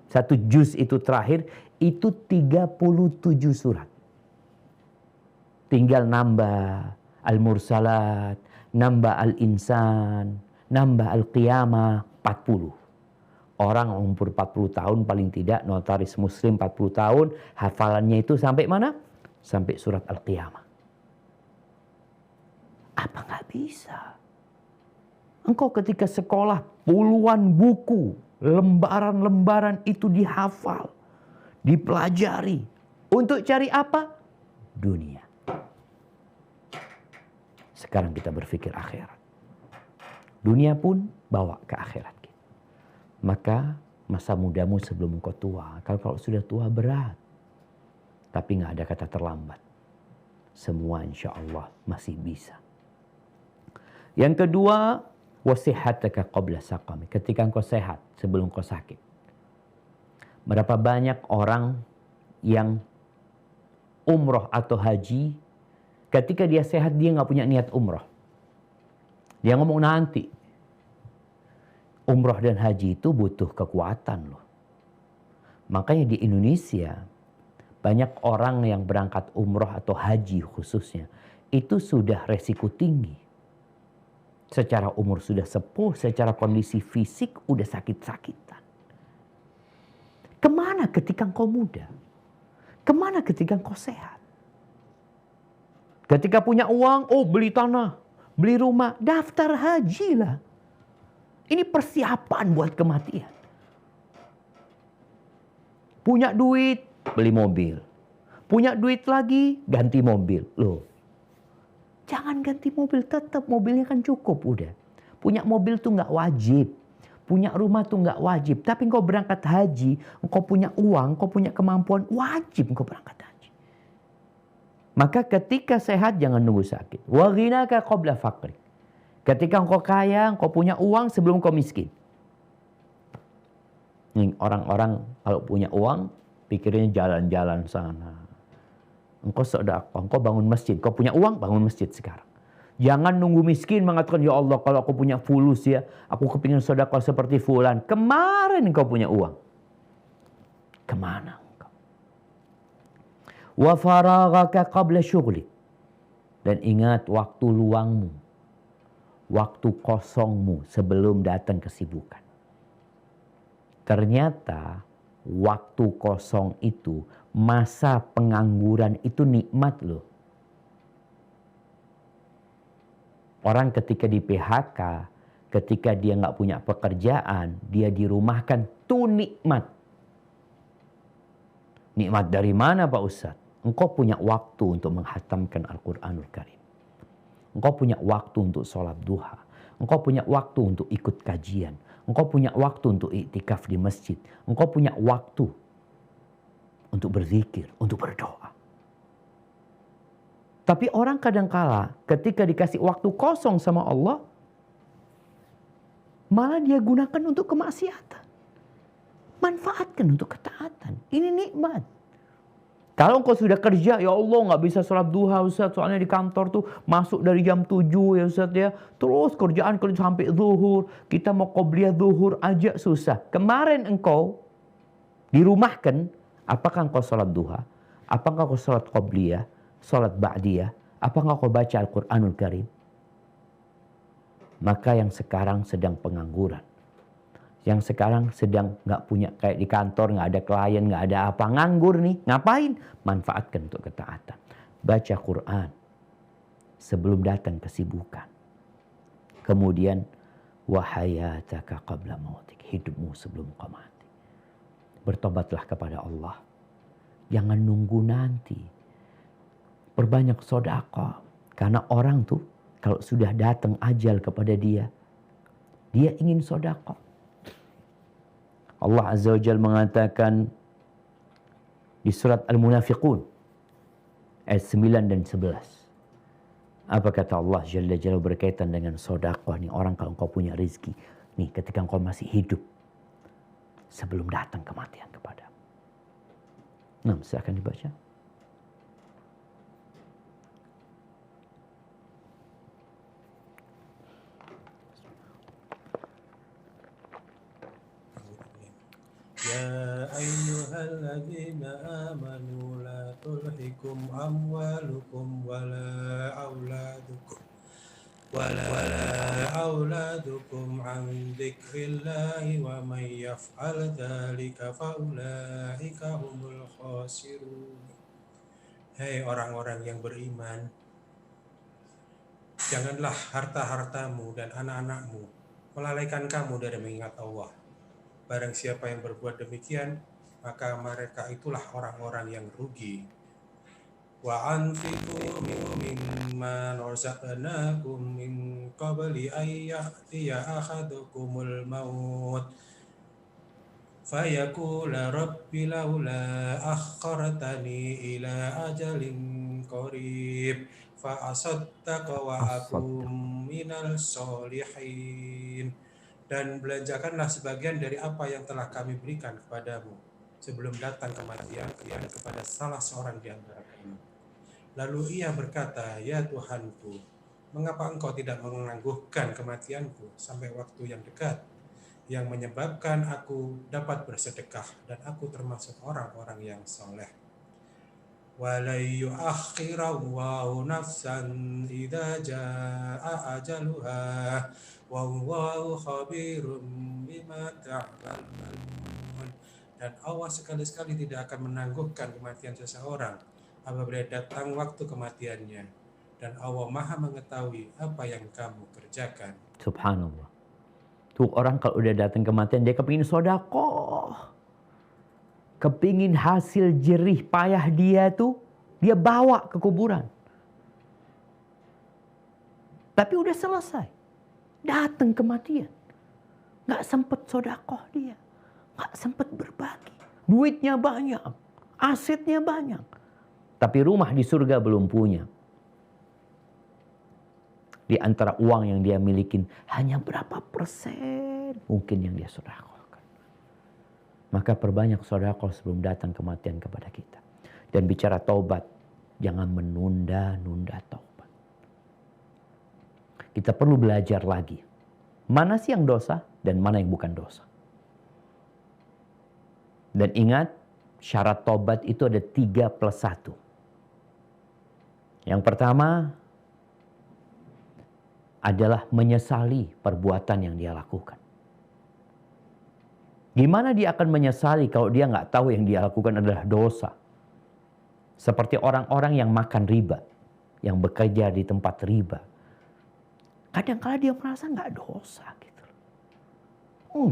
1 juz itu terakhir, itu 37 surat. Tinggal nambah Al-Mursalat, nambah Al-Insan, nambah Al-Qiyamah, 40. Orang umur 40 tahun paling tidak, notaris muslim 40 tahun, hafalannya itu sampai mana? Sampai surat Al-Qiyamah. Apa nggak bisa? Engkau ketika sekolah puluhan buku, lembaran-lembaran itu dihafal, dipelajari. Untuk cari apa? Dunia. Sekarang kita berpikir akhirat. Dunia pun bawa ke akhirat. Maka masa mudamu sebelum engkau tua. Kalau sudah tua berat. Tapi nggak ada kata terlambat. Semua insya Allah masih bisa. Yang kedua, wasihataka qabla saqami. Ketika engkau sehat sebelum engkau sakit. Berapa banyak orang yang umroh atau haji, ketika dia sehat dia nggak punya niat umroh. Dia ngomong nanti. Umroh dan haji itu butuh kekuatan loh. Makanya di Indonesia banyak orang yang berangkat umroh atau haji khususnya itu sudah resiko tinggi. Secara umur sudah sepuh, secara kondisi fisik udah sakit-sakitan. Kemana ketika engkau muda? Kemana ketika engkau sehat? Ketika punya uang, oh beli tanah, beli rumah, daftar haji lah. Ini persiapan buat kematian. Punya duit, beli mobil. Punya duit lagi, ganti mobil. Loh, jangan ganti mobil, tetap mobilnya kan cukup udah. Punya mobil tuh nggak wajib. Punya rumah tuh nggak wajib. Tapi engkau berangkat haji, engkau punya uang, engkau punya kemampuan, wajib engkau berangkat haji. Maka ketika sehat jangan nunggu sakit. Wa ghinaka qabla faqrik. Ketika engkau kaya, engkau punya uang sebelum engkau miskin. Nih, orang-orang kalau punya uang, pikirnya jalan-jalan sana. Engkau sedekah, engkau bangun masjid. Engkau punya uang, bangun masjid sekarang. Jangan nunggu miskin mengatakan, ya Allah kalau aku punya fulus ya, aku kepingin sedekah seperti fulan. Kemarin engkau punya uang. Kemana? Wa faraghaka qabla syughlik. Dan ingat waktu luangmu, waktu kosongmu sebelum datang kesibukan. Ternyata waktu kosong itu, masa pengangguran itu nikmat loh. Orang ketika di PHK, ketika dia nggak punya pekerjaan, dia dirumahkan, tuh nikmat. Nikmat dari mana Pak Ustadz? Engkau punya waktu untuk menghatamkan Al-Quranul Karim. Engkau punya waktu untuk sholat duha. Engkau punya waktu untuk ikut kajian. Engkau punya waktu untuk iktikaf di masjid. Engkau punya waktu untuk berzikir, untuk berdoa. Tapi orang kadangkala ketika dikasih waktu kosong sama Allah, malah dia gunakan untuk kemaksiatan. Manfaatkan untuk ketaatan. Ini nikmat. Kalau engkau sudah kerja, ya Allah nggak bisa sholat duha Ustaz, soalnya di kantor tuh masuk dari jam 7 ya Ustaz ya. Terus kerjaan kerja sampai zuhur, kita mau qobliyah zuhur aja susah. Kemarin engkau dirumahkan, apakah engkau sholat duha? Apakah engkau sholat qobliyah, sholat ba'diyah? Apakah engkau baca Al-Quranul Karim? Maka yang sekarang sedang pengangguran. Yang sekarang sedang nggak punya, kayak di kantor nggak ada klien, nggak ada apa, nganggur nih, ngapain? Manfaatkan untuk ketaatan. Baca Quran sebelum datang kesibukan. Kemudian wahayataka qabla mautik, hidupmu sebelum kau mati. Bertobatlah kepada Allah. Jangan nunggu nanti. Perbanyak sedekah, karena orang tuh kalau sudah datang ajal kepada dia ingin sedekah. Allah Azza wa Jalla mengatakan di surat Al-Munafiqun ayat 9 dan 11. Apa kata Allah Jalla Jalla berkaitan dengan sedekah nih, orang kalau engkau punya rezeki nih ketika engkau masih hidup sebelum datang kematian kepadamu. Nah, silakan dibaca. يا أيها الذين آمنوا لا تلهكم أموالكم ولا أولادكم عن ذكر الله ومن يفعل ذلك فأولئك هم الخاسرون. Hei orang-orang yang beriman, janganlah harta-hartamu dan anak-anakmu melalaikan kamu dari mengingat Allah. Barang siapa yang berbuat demikian, maka mereka itulah orang-orang yang rugi. Wa anfiqu mimma razaqnakum min qabli an ya'tiya ahadukumul maut fayaqula rabbi laula akhartani ila ajalin qarib fa asaddaqa wa akum minal solihin. Dan belanjakanlah sebagian dari apa yang telah kami berikan kepadamu sebelum datang kematian kepada salah seorang di antara kamu. Lalu ia berkata, ya Tuhanku, mengapa engkau tidak menangguhkan kematianku sampai waktu yang dekat, yang menyebabkan aku dapat bersedekah dan aku termasuk orang-orang yang soleh. وَلَنْ يُؤَخِّرَ اللَّهُ نَفْسًا إِذَا جَاءَ أَجَلُهَا وَاللَّهُ خَبِيرٌ بِمَا تَعْمَلُونَ. Dan Allah sekali-sekali tidak akan menangguhkan kematian seseorang apabila datang waktu kematiannya, dan Allah Maha mengetahui apa yang kamu kerjakan. Subhanallah. Tuh orang kalau udah datang kematian dia kepingin sedekah. Kepingin hasil jerih payah dia tuh dia bawa ke kuburan. Tapi udah selesai. Datang kematian. Gak sempet sedekah dia. Gak sempet berbagi. Duitnya banyak. Asetnya banyak. Tapi rumah di surga belum punya. Di antara uang yang dia milikin hanya berapa persen mungkin yang dia sedekah. Maka perbanyak sedekah sebelum datang kematian kepada kita. Dan bicara taubat, jangan menunda-nunda taubat. Kita perlu belajar lagi. Mana sih yang dosa dan mana yang bukan dosa. Dan ingat, syarat taubat itu ada 3+1. Yang pertama adalah menyesali perbuatan yang dia lakukan. Gimana dia akan menyesali kalau dia nggak tahu yang dia lakukan adalah dosa? Seperti orang-orang yang makan riba, yang bekerja di tempat riba. Kadang-kala dia merasa nggak dosa gitu.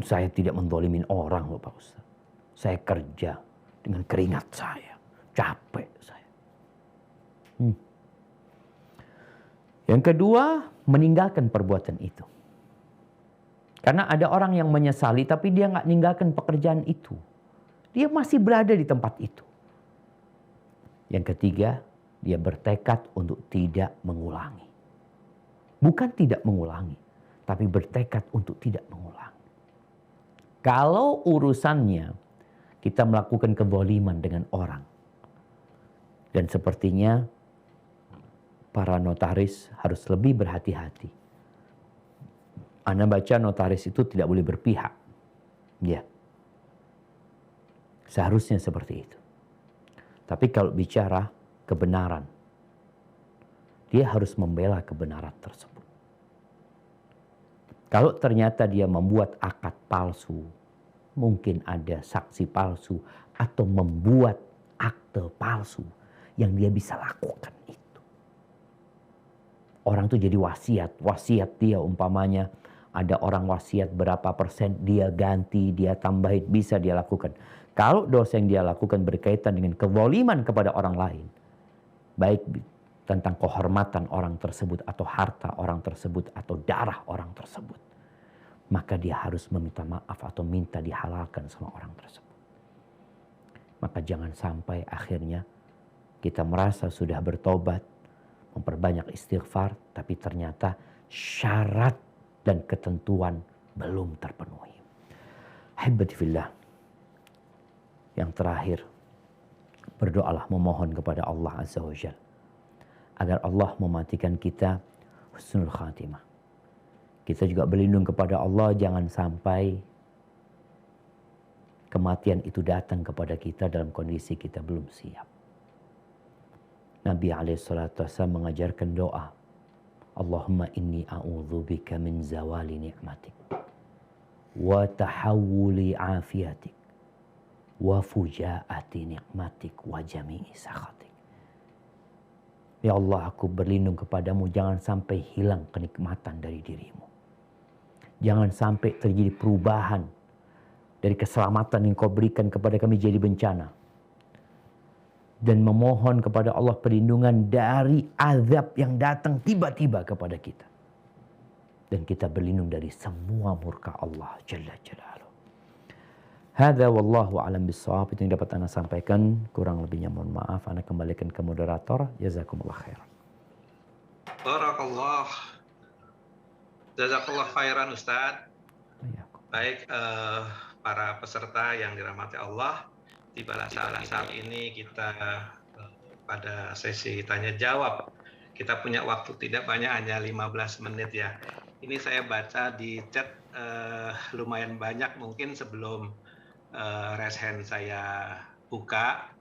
Saya tidak mendolimin orang loh Pak Ustaz. Saya kerja dengan keringat saya, capek saya. Yang kedua, meninggalkan perbuatan itu. Karena ada orang yang menyesali tapi dia nggak meninggalkan pekerjaan itu. Dia masih berada di tempat itu. Yang ketiga, dia bertekad untuk tidak mengulangi. Bukan tidak mengulangi, tapi bertekad untuk tidak mengulangi. Kalau urusannya kita melakukan kezaliman dengan orang. Dan sepertinya para notaris harus lebih berhati-hati. Anda baca notaris itu tidak boleh berpihak. Ya. Seharusnya seperti itu. Tapi kalau bicara kebenaran, dia harus membela kebenaran tersebut. Kalau ternyata dia membuat akad palsu, mungkin ada saksi palsu, atau membuat akte palsu yang dia bisa lakukan itu. Orang tuh jadi wasiat dia umpamanya, ada orang wasiat berapa persen, dia ganti, dia tambahin, bisa dia lakukan. Kalau dosa yang dia lakukan berkaitan dengan kezaliman kepada orang lain, baik tentang kehormatan orang tersebut, atau harta orang tersebut, atau darah orang tersebut, maka dia harus meminta maaf atau minta dihalalkan sama orang tersebut. Maka jangan sampai akhirnya Kita merasa sudah bertobat, memperbanyak istighfar, tapi ternyata syarat dan ketentuan belum terpenuhi. Ahibati fillah. Yang terakhir, berdoalah memohon kepada Allah Azza wa Jalla agar Allah mematikan kita husnul khatimah. Kita juga berlindung kepada Allah jangan sampai kematian itu datang kepada kita dalam kondisi kita belum siap. Nabi SAW mengajarkan doa. Allahumma inni a'udzubika min zawali ni'matik. Wa tahawuli afiatik. Wa fujaati ni'matik wa jami'i sakhatik. Ya Allah, aku berlindung kepadamu jangan sampai hilang kenikmatan dari dirimu. Jangan sampai terjadi perubahan dari keselamatan yang kau berikan kepada kami jadi bencana. Dan memohon kepada Allah perlindungan dari azab yang datang tiba-tiba kepada kita. Dan kita berlindung dari semua murka Allah Jalla Jalaluh. Hadza wallahu alam bissawab. Itu yang dapat Anda sampaikan. Kurang lebihnya mohon maaf. Anda kembalikan ke moderator. Jazakumullah khairan. Barakallah. Jazakallah khairan Ustaz. Baik, para peserta yang dirahmati Allah, tibalah saat ini kita pada sesi tanya jawab. Kita punya waktu tidak banyak, hanya 15 menit ya. Ini saya baca di chat lumayan banyak, mungkin sebelum raise hand saya buka,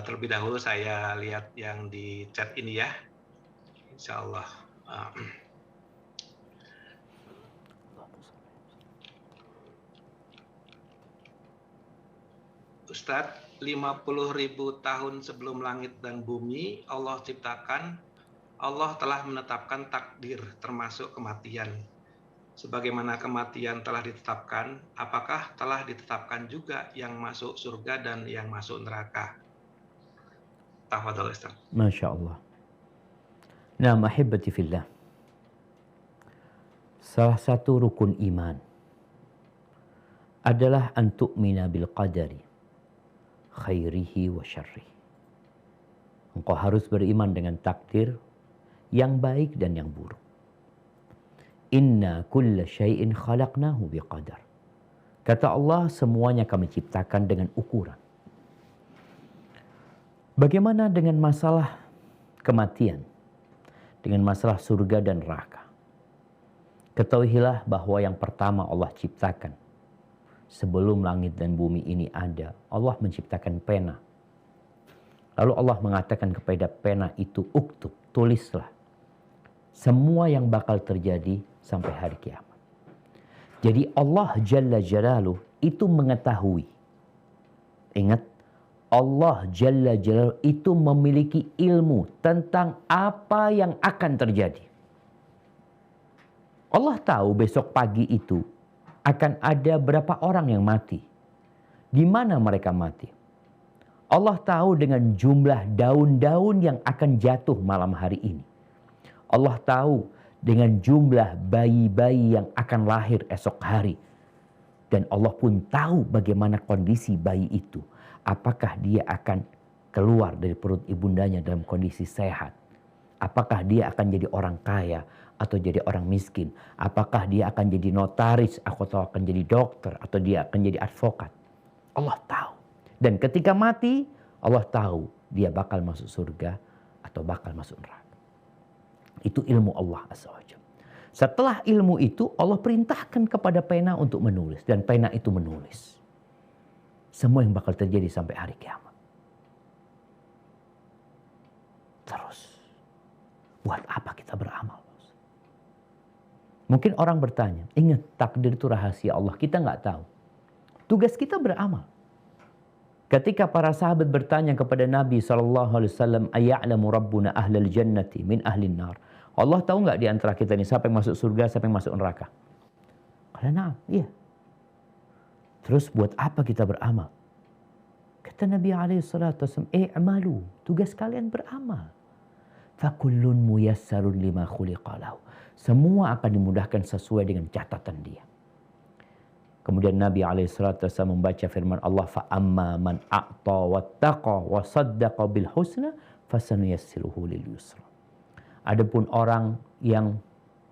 terlebih dahulu saya lihat yang di chat ini ya. Insya Allah. Ustadz, 50.000 tahun sebelum langit dan bumi Allah ciptakan, Allah telah menetapkan takdir termasuk kematian. Sebagaimana kematian telah ditetapkan, apakah telah ditetapkan juga yang masuk surga dan yang masuk neraka? Tafadhol Ustaz. Masya Allah. Nah, ahibati fillah. Salah satu rukun iman adalah an tu'mina bil qadari khairihi wa syarrihi. Engkau harus beriman dengan takdir yang baik dan yang buruk. Inna kulla syai'in khalaqnahu biqadar. Kata Allah, semuanya kami ciptakan dengan ukuran. Bagaimana dengan masalah kematian? Dengan masalah surga dan neraka? Ketahuilah bahwa yang pertama Allah ciptakan sebelum langit dan bumi ini ada, Allah menciptakan pena. Lalu Allah mengatakan kepada pena itu, uktub, tulislah semua yang bakal terjadi sampai hari kiamat. Jadi Allah Jalla Jalaluh itu mengetahui. Ingat, Allah Jalla Jalaluh itu memiliki ilmu tentang apa yang akan terjadi. Allah tahu besok pagi itu akan ada berapa orang yang mati. Di mana mereka mati? Allah tahu dengan jumlah daun-daun yang akan jatuh malam hari ini. Allah tahu dengan jumlah bayi-bayi yang akan lahir esok hari. Dan Allah pun tahu bagaimana kondisi bayi itu. Apakah dia akan keluar dari perut ibundanya dalam kondisi sehat? Apakah dia akan jadi orang kaya atau jadi orang miskin? Apakah dia akan jadi notaris atau akan jadi dokter atau dia akan jadi advokat? Allah tahu. Dan ketika mati, Allah tahu dia bakal masuk surga atau bakal masuk neraka. Itu ilmu Allah Azza wa Jalla. Setelah ilmu itu, Allah perintahkan kepada pena untuk menulis. Dan pena itu menulis semua yang bakal terjadi sampai hari kiamat. Terus, buat apa kita beramal? Mungkin orang bertanya, ingat takdir itu rahasia Allah, kita nggak tahu. Tugas kita beramal. Ketika para sahabat bertanya kepada Nabi SAW, aya'lamu rabbuna ahlal jannati min ahlin nar. Allah tahu nggak di antara kita ini siapa yang masuk surga, siapa yang masuk neraka? Kata na'am, iya. Terus buat apa kita beramal? Kata Nabi SAW, i'malu, tugas kalian beramal. Fakullun muyassarun lima khuliqa lahu. Semua akan dimudahkan sesuai dengan catatan dia. Kemudian Nabi SAW membaca firman Allah, فَأَمَّا مَنْ أَعْطَى وَاتَّقَى وَصَدَّقَ بِالْحُسْنَى فَسَنُيَسِّرُهُ لِلْيُسْرَى. Adapun orang yang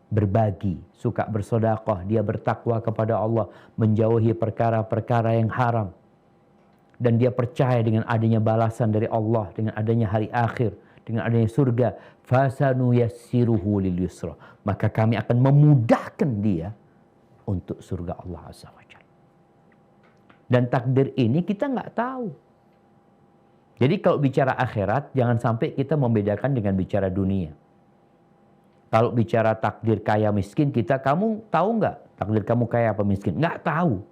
berbagi, suka bersedekah, dia bertakwa kepada Allah, menjauhi perkara-perkara yang haram, dan dia percaya dengan adanya balasan dari Allah, dengan adanya hari akhir, dengan adanya surga, fasanuyassiruhu lil yusra, maka kami akan memudahkan dia untuk surga Allah Azza wa Jalla. Dan takdir ini kita nggak tahu. Jadi kalau bicara akhirat, jangan sampai kita membedakan dengan bicara dunia. Kalau bicara takdir kaya miskin, kamu tahu nggak takdir kamu kaya apa miskin? Nggak tahu.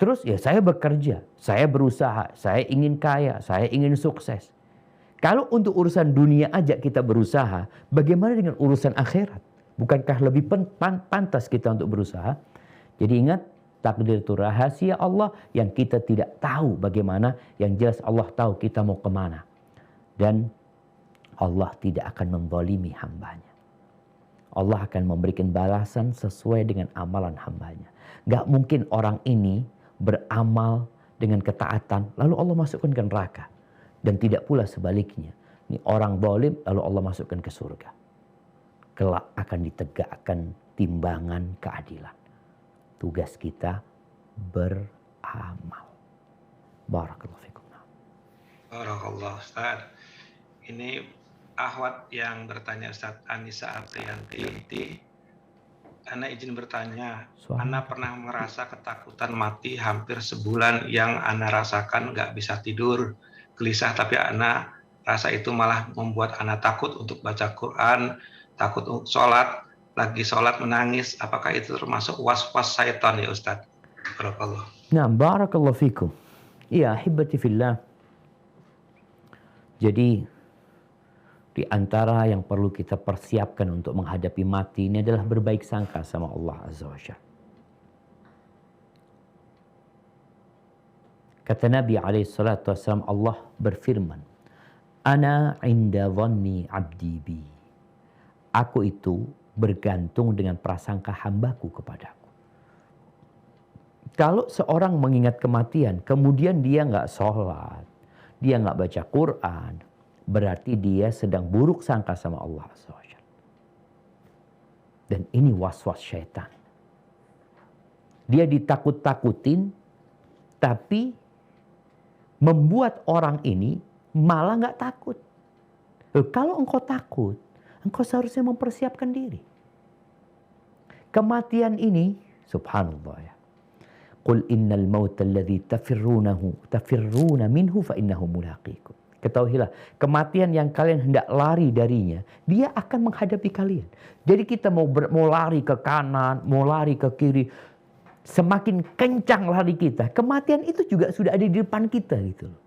Terus ya saya bekerja, saya berusaha, saya ingin kaya, saya ingin sukses. Kalau untuk urusan dunia aja kita berusaha, bagaimana dengan urusan akhirat? Bukankah lebih pantas kita untuk berusaha? Jadi ingat, takdir itu rahasia Allah yang kita tidak tahu bagaimana. Yang jelas Allah tahu kita mau kemana. Dan Allah tidak akan memzalimi hambanya. Allah akan memberikan balasan sesuai dengan amalan hambanya. Gak mungkin orang ini beramal dengan ketaatan, lalu Allah masukkan ke neraka. Dan tidak pula sebaliknya. Ini orang zalim, lalu Allah masukkan ke surga. Kelak akan ditegakkan timbangan keadilan. Tugas kita beramal. Barakallahu fikum. Barakallah Ustaz. Ini akhwat yang bertanya Ustaz, Anissa Aprianti. Ana izin bertanya, Ana pernah merasa ketakutan mati hampir sebulan. Yang Ana rasakan nggak bisa tidur, gelisah, tapi Ana rasa itu malah membuat Ana takut untuk baca Quran, takut untuk sholat, lagi sholat menangis. Apakah itu termasuk was-was syaitan ya Ustaz? Barakallah. Nah, barakallahu fikum. Iya, ahibati fillah. Jadi di antara yang perlu kita persiapkan untuk menghadapi mati ini adalah berbaik sangka sama Allah Azza wa Jalla. Kata Nabi SAW, Allah berfirman, Ana inda dhanni abdi bi. Aku itu bergantung dengan prasangka hambaku kepadaku. Kalau seorang mengingat kematian, kemudian dia nggak sholat, dia nggak baca Quran, berarti dia sedang buruk sangka sama Allah SWT. Dan ini was-was syaitan. Dia ditakut-takutin, tapi membuat orang ini malah nggak takut. Kalau engkau takut, engkau seharusnya mempersiapkan diri. Kematian ini, subhanallah ya. Qul innal mauta alladhi tafirruna minhu fa innahu mulaqikum. Ketahuilah, kematian yang kalian hendak lari darinya, dia akan menghadapi kalian. Jadi kita mau lari ke kanan, mau lari ke kiri, semakin kencang lari kita, kematian itu juga sudah ada di depan kita gitu loh.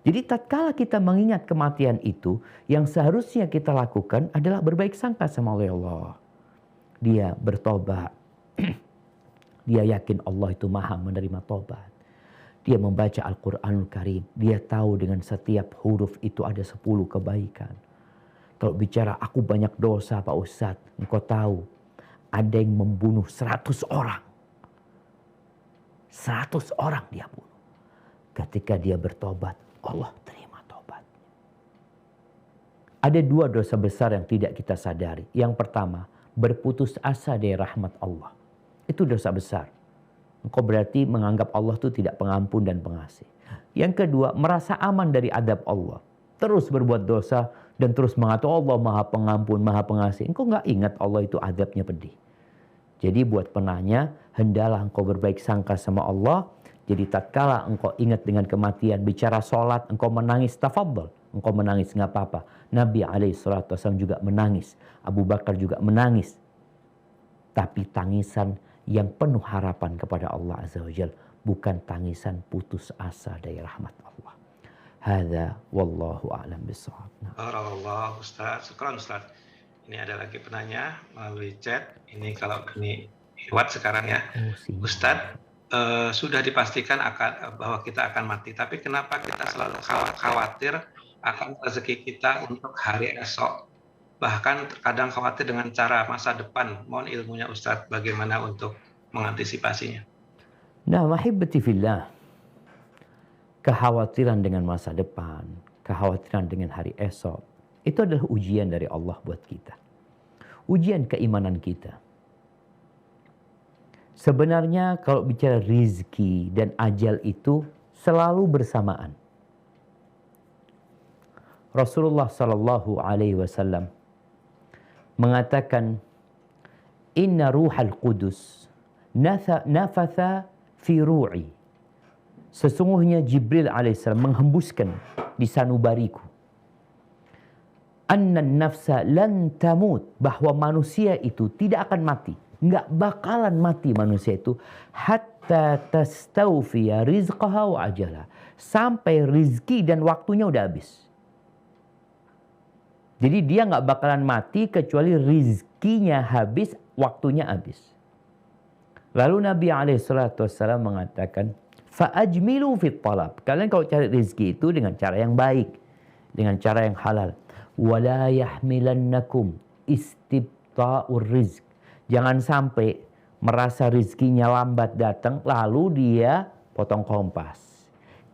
Jadi tatkala kita mengingat kematian itu, yang seharusnya kita lakukan adalah berbaik sangka sama Allah. Dia bertobat. Dia yakin Allah itu maha menerima tobat. Dia membaca Al-Quranul Karim. Dia tahu dengan setiap huruf itu ada 10 kebaikan. Kalau bicara aku banyak dosa Pak Ustadz, engkau tahu ada yang membunuh 100 orang. 100 orang dia bunuh. Ketika dia bertobat, Allah terima tobatnya. Ada 2 dosa besar yang tidak kita sadari. Yang pertama, berputus asa dari rahmat Allah. Itu dosa besar. Engkau berarti menganggap Allah itu tidak pengampun dan pengasih. Yang kedua, merasa aman dari adab Allah. Terus berbuat dosa dan terus mengatakan Allah maha pengampun, maha pengasih. Engkau nggak ingat Allah itu adabnya pedih. Jadi buat penanya, hendaklah engkau berbaik sangka sama Allah. Jadi tatkala engkau ingat dengan kematian, bicara sholat, engkau menangis, tafadhal. Engkau menangis, nggak apa-apa. Nabi SAW juga menangis. Abu Bakar juga menangis. Tapi tangisan yang penuh harapan kepada Allah Azza wa Jalla, bukan tangisan putus asa dari rahmat Allah. Hadza wallahu a'lam bishawab. Barakallah Ustaz. Syukran Ustaz. Ini ada lagi penanya melalui chat. Ini kalau ini lewat sekarang ya. Ustaz, sudah dipastikan bahwa kita akan mati, tapi kenapa kita selalu khawatir akan rezeki kita untuk hari esok? Bahkan kadang khawatir dengan cara masa depan. Mohon ilmunya Ustadz, bagaimana untuk mengantisipasinya? Nah, mahibbati fillah, kekhawatiran dengan masa depan, kekhawatiran dengan hari esok, itu adalah ujian dari Allah buat kita. Ujian keimanan kita. Sebenarnya kalau bicara rizki dan ajal itu selalu bersamaan. Rasulullah Sallallahu Alaihi Wasallam mengatakan, Inna ruhal qudus nafatha fi ru'i. Sesungguhnya Jibril alaihissalam menghembuskan di sanubariku. Anna nafsa lan tamut. Bahwa manusia itu tidak akan mati. Nggak bakalan mati manusia itu. Hatta tastawfiya rizqaha wa ajalah. Sampai rizki dan waktunya udah habis. Jadi dia nggak bakalan mati kecuali rizkinya habis, waktunya habis. Lalu Nabi SAW mengatakan, fa'ajmilu fit talab. Kalian kalau cari rizki itu dengan cara yang baik, dengan cara yang halal. Wala yahmilannakum istibta'ur rizq. Jangan sampai merasa rizkinya lambat datang, lalu dia potong kompas.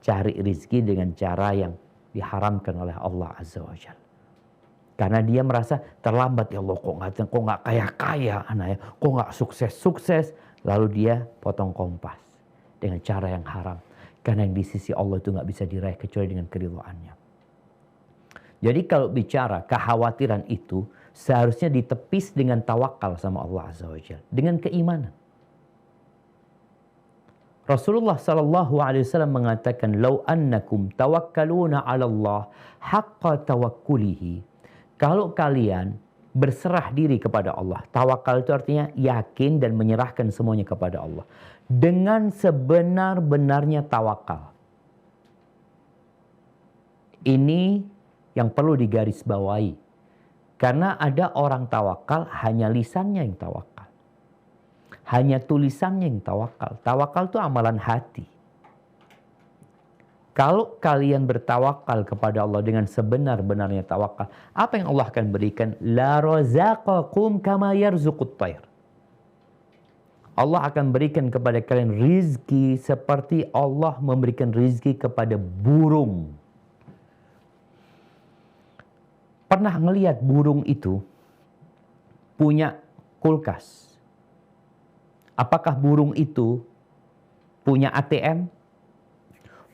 Cari rizki dengan cara yang diharamkan oleh Allah Azza wa Jalla. Karena dia merasa terlambat, ya Allah kok nggak kaya-kaya anaknya, kok nggak sukses-sukses. Lalu dia potong kompas dengan cara yang haram. Karena yang di sisi Allah itu nggak bisa diraih kecuali dengan keridhaannya. Jadi kalau bicara kekhawatiran itu seharusnya ditepis dengan tawakal sama Allah Azza wa Jalla. Dengan keimanan. Rasulullah Sallallahu Alaihi Wasallam mengatakan, "Lau annakum tawakkaluna 'ala Allah haqqa tawakkulihi." Kalau kalian berserah diri kepada Allah. Tawakal itu artinya yakin dan menyerahkan semuanya kepada Allah. Dengan sebenar-benarnya tawakal. Ini yang perlu digarisbawahi. Karena ada orang tawakal hanya lisannya yang tawakal. Hanya tulisannya yang tawakal. Tawakal itu amalan hati. Kalau kalian bertawakal kepada Allah dengan sebenar-benarnya tawakal, apa yang Allah akan berikan? La razaqakum kama yarzuqut tayr. Allah akan berikan kepada kalian rizki seperti Allah memberikan rizki kepada burung. Pernah ngelihat burung itu punya kulkas? Apakah burung itu punya ATM?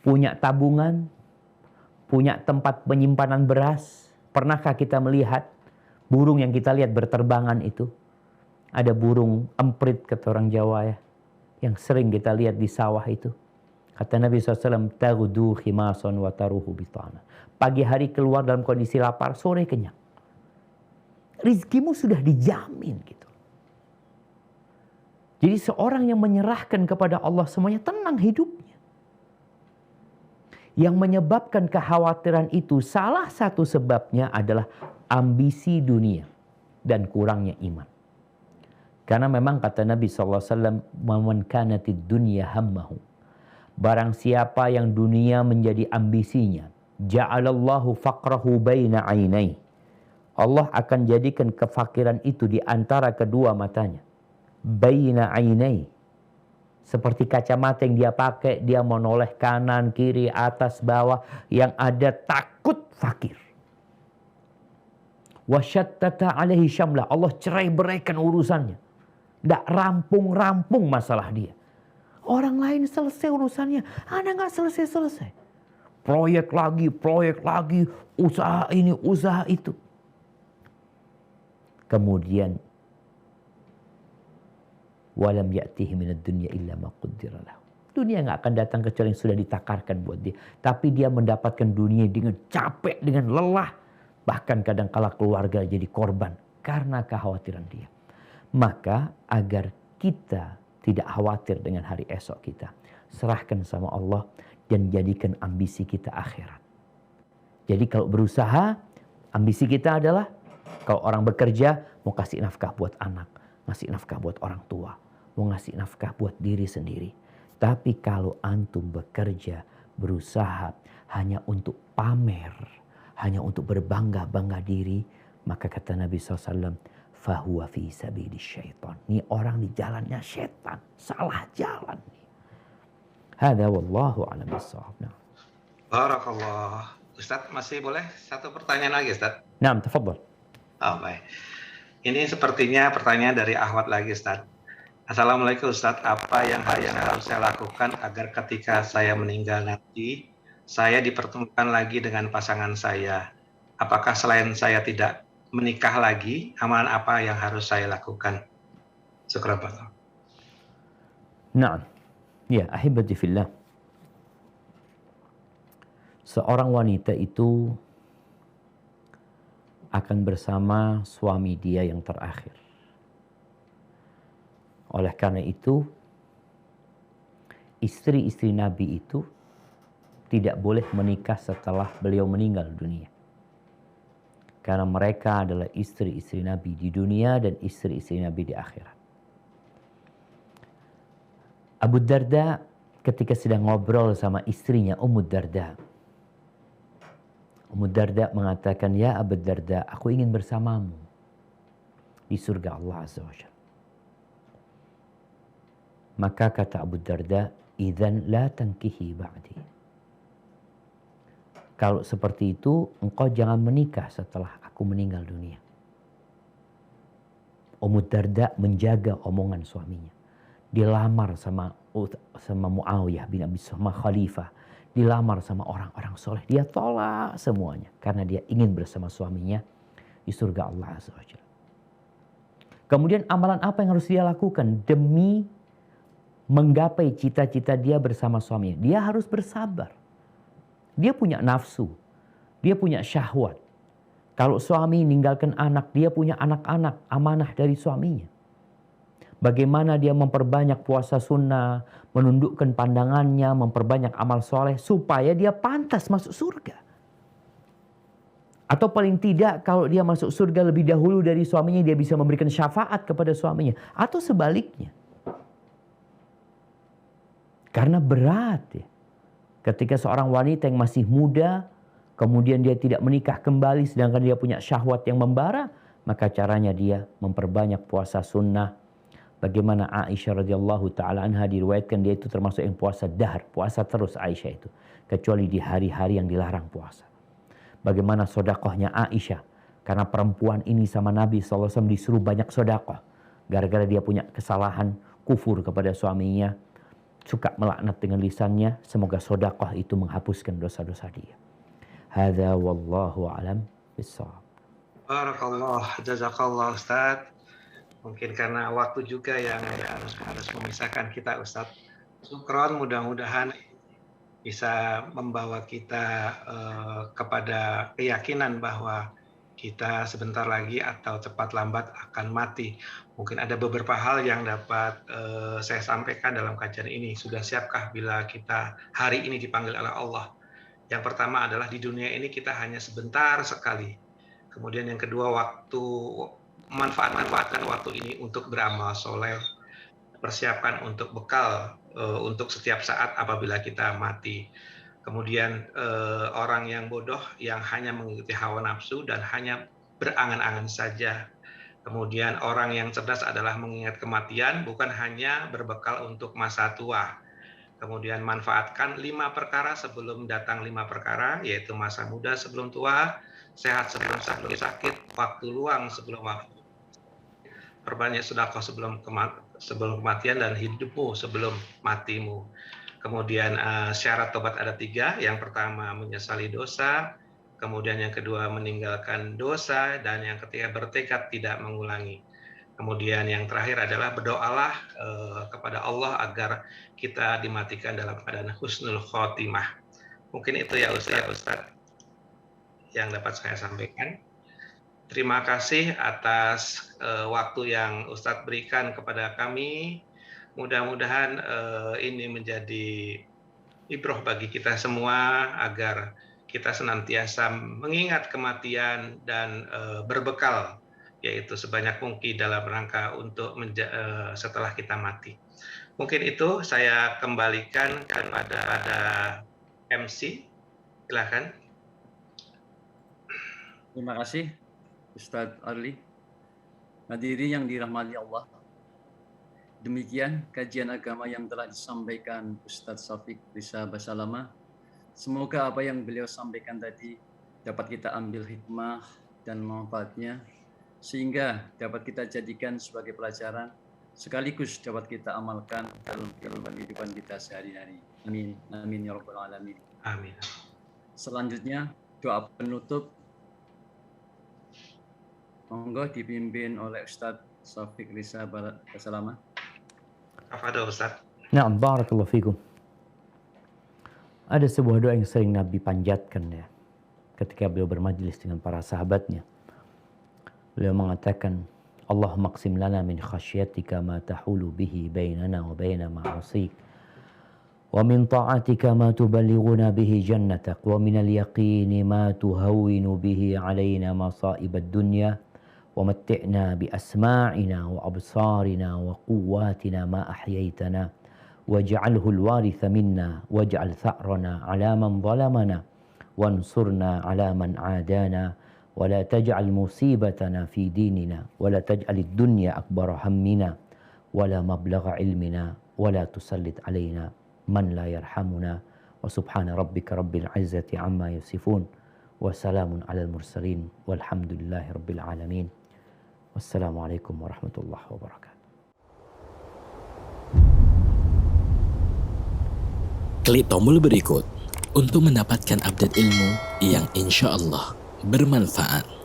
Punya tabungan, punya tempat penyimpanan beras. Pernahkah kita melihat burung yang kita lihat berterbangan itu? Ada burung emprit kata orang Jawa ya, yang sering kita lihat di sawah itu. Kata Nabi SAW, taghdu khimason wa taruhu bitana. Pagi hari keluar dalam kondisi lapar, sore kenyang. Rizkimu sudah dijamin gitu. Jadi seorang yang menyerahkan kepada Allah semuanya, tenang hidupnya. Yang menyebabkan kekhawatiran itu salah satu sebabnya adalah ambisi dunia dan kurangnya iman. Karena memang kata Nabi SAW, "Man kanatid dunya hammahu." Barang siapa yang dunia menjadi ambisinya, ja'alallahu faqrahu baina ainai. Allah akan jadikan kefakiran itu di antara kedua matanya. Baina ainai. Seperti kacamata yang dia pakai, dia menoleh kanan, kiri, atas, bawah. Yang ada takut fakir. Wasyattata alaihi syamlah. Allah cerai beraikan urusannya. Tidak rampung-rampung masalah dia. Orang lain selesai urusannya. Anda nggak selesai-selesai. Proyek lagi, usaha ini, usaha itu. Kemudian walam ya'tihi minad dunya illa ma qaddara lahu. Dunia nggak akan datang kecuali yang sudah ditakarkan buat dia. Tapi dia mendapatkan dunia dengan capek, dengan lelah. Bahkan kadang-kala keluarga jadi korban karena kekhawatiran dia. Maka agar kita tidak khawatir dengan hari esok kita, serahkan sama Allah dan jadikan ambisi kita akhirat. Jadi kalau berusaha, ambisi kita adalah kalau orang bekerja mau kasih nafkah buat anak, ngasih nafkah buat orang tua, mau ngasih nafkah buat diri sendiri. Tapi kalau antum bekerja, berusaha hanya untuk pamer, hanya untuk berbangga-bangga diri, maka kata Nabi SAW, fahuwa fi sabilis syaitan. Ini orang di jalannya setan, salah jalan. Hada wallahu a'lam bissawab. Barakallah. Ustadz, masih boleh satu pertanyaan lagi, Ustadz? Naam, tafadhal. Oh, baik. Ini sepertinya pertanyaan dari Ahwat lagi, Ustadz. Assalamualaikum, Ustadz. Apa yang harus saya lakukan agar ketika saya meninggal nanti, saya dipertemukan lagi dengan pasangan saya? Apakah selain saya tidak menikah lagi, amalan apa yang harus saya lakukan? Syukran, Pak. Naam. Ya, ahibati fillah. Seorang wanita itu akan bersama suami dia yang terakhir. Oleh karena itu, istri-istri Nabi itu tidak boleh menikah setelah beliau meninggal dunia. Karena mereka adalah istri-istri Nabi di dunia dan istri-istri Nabi di akhirat. Abu Darda ketika sedang ngobrol sama istrinya Ummu Darda. Ummu Darda mengatakan, "Ya Abu Darda, aku ingin bersamamu di surga Allah Azza wa Jalla." Maka kata Abu Darda, "Idzan la tankihi ba'di." Kalau seperti itu, engkau jangan menikah setelah aku meninggal dunia. Ummu Darda menjaga omongan suaminya. Dilamar sama Muawiyah bin Abi Sufyan, khalifah. Dilamar sama orang-orang soleh. Dia tolak semuanya. Karena dia ingin bersama suaminya di surga Allah Azza wa Jalla. Kemudian amalan apa yang harus dia lakukan demi menggapai cita-cita dia bersama suaminya? Dia harus bersabar. Dia punya nafsu. Dia punya syahwat. Kalau suami meninggalkan anak, dia punya anak-anak, amanah dari suaminya. Bagaimana dia memperbanyak puasa sunnah, menundukkan pandangannya, memperbanyak amal soleh, supaya dia pantas masuk surga. Atau paling tidak, kalau dia masuk surga lebih dahulu dari suaminya, dia bisa memberikan syafaat kepada suaminya. Atau sebaliknya. Karena berat ya. Ketika seorang wanita yang masih muda, kemudian dia tidak menikah kembali, sedangkan dia punya syahwat yang membara, maka caranya dia memperbanyak puasa sunnah. Bagaimana Aisyah radhiyallahu taala anha diriwayatkan dia itu termasuk yang puasa dahar, puasa terus Aisyah itu, kecuali di hari-hari yang dilarang puasa. Bagaimana sodakohnya Aisyah, karena perempuan ini sama Nabi SAW disuruh banyak sodakoh, gara-gara dia punya kesalahan kufur kepada suaminya, suka melaknat dengan lisannya, semoga sodakoh itu menghapuskan dosa-dosa dia. Hadza wallahu alam bissawab. Barakallah, jazakallah Ustaz. Mungkin karena waktu juga yang harus memisahkan kita, Ustadz. Syukron, mudah-mudahan bisa membawa kita kepada keyakinan bahwa kita sebentar lagi atau cepat lambat akan mati. Mungkin ada beberapa hal yang dapat saya sampaikan dalam kajian ini. Sudah siapkah bila kita hari ini dipanggil oleh Allah? Yang pertama adalah di dunia ini kita hanya sebentar sekali. Kemudian yang kedua, manfaatkan waktu ini untuk beramal soleh, persiapkan untuk bekal untuk setiap saat apabila kita mati. Kemudian orang yang bodoh yang hanya mengikuti hawa nafsu dan hanya berangan-angan saja. Kemudian orang yang cerdas adalah mengingat kematian, bukan hanya berbekal untuk masa tua. Kemudian manfaatkan 5 perkara sebelum datang 5 perkara, yaitu masa muda sebelum tua, sehat sebelum sakit, waktu luang sebelum waktu. Perbanyak sedekah sebelum kematian dan hidupmu sebelum matimu. Kemudian syarat tobat ada 3. Yang pertama menyesali dosa, kemudian yang kedua meninggalkan dosa, dan yang ketiga bertekad tidak mengulangi. Kemudian yang terakhir adalah berdoalah kepada Allah agar kita dimatikan dalam keadaan husnul khotimah. Mungkin itu ya Ustaz yang dapat saya sampaikan. Terima kasih atas waktu yang Ustadz berikan kepada kami. Mudah-mudahan ini menjadi ibroh bagi kita semua agar kita senantiasa mengingat kematian dan berbekal, yaitu sebanyak mungkin dalam rangka untuk setelah kita mati. Mungkin itu saya kembalikan kepada MC. Silakan. Terima kasih Ustadz Arli. Hadirin yang dirahmati Allah, demikian kajian agama yang telah disampaikan Ustadz Syafiq Risa Basalama. Semoga apa yang beliau sampaikan tadi dapat kita ambil hikmah dan manfaatnya, sehingga dapat kita jadikan sebagai pelajaran, sekaligus dapat kita amalkan dalam kehidupan kita sehari-hari. Amin. Amin ya rabbal alamin. Amin. Selanjutnya doa penutup, monggo dipimpin oleh Ustadz Syafiq Risa Basalama. Tafadhol Ustaz. Na'am, barakallahu fikum. Ada sebuah doa yang sering Nabi panjatkan ya, ketika beliau bermajlis dengan para sahabatnya. Beliau mengatakan, Allahumma qsim lana min khasyatika ma tahulu bihi bainana wa baina ma'asik. Wa min ta'atika ma tuballighuna bihi jannatak. Wa min al-yaqini ma tuhawwinu bihi alaina masa'ib ad-dunya. Wa matti'na bi asma'ina wa absarina wa quwwatina ma ahyaytana. Waj'alhu al-waritha minna. Waj'al tha'rana ala man zalamana. Wansurna ala man adana. ولا تجعل مصيبتنا في ديننا ولا تجعل الدنيا أكبر همنا ولا مبلغ علمنا ولا تسلط علينا من لا يرحمنا وسبحان ربك رب العزة عما يصفون وسلام على المرسلين والحمد لله رب العالمين والسلام عليكم ورحمة الله وبركاته. Klik tombol berikut untuk mendapatkan update ilmu yang insya Allah bermanfaat.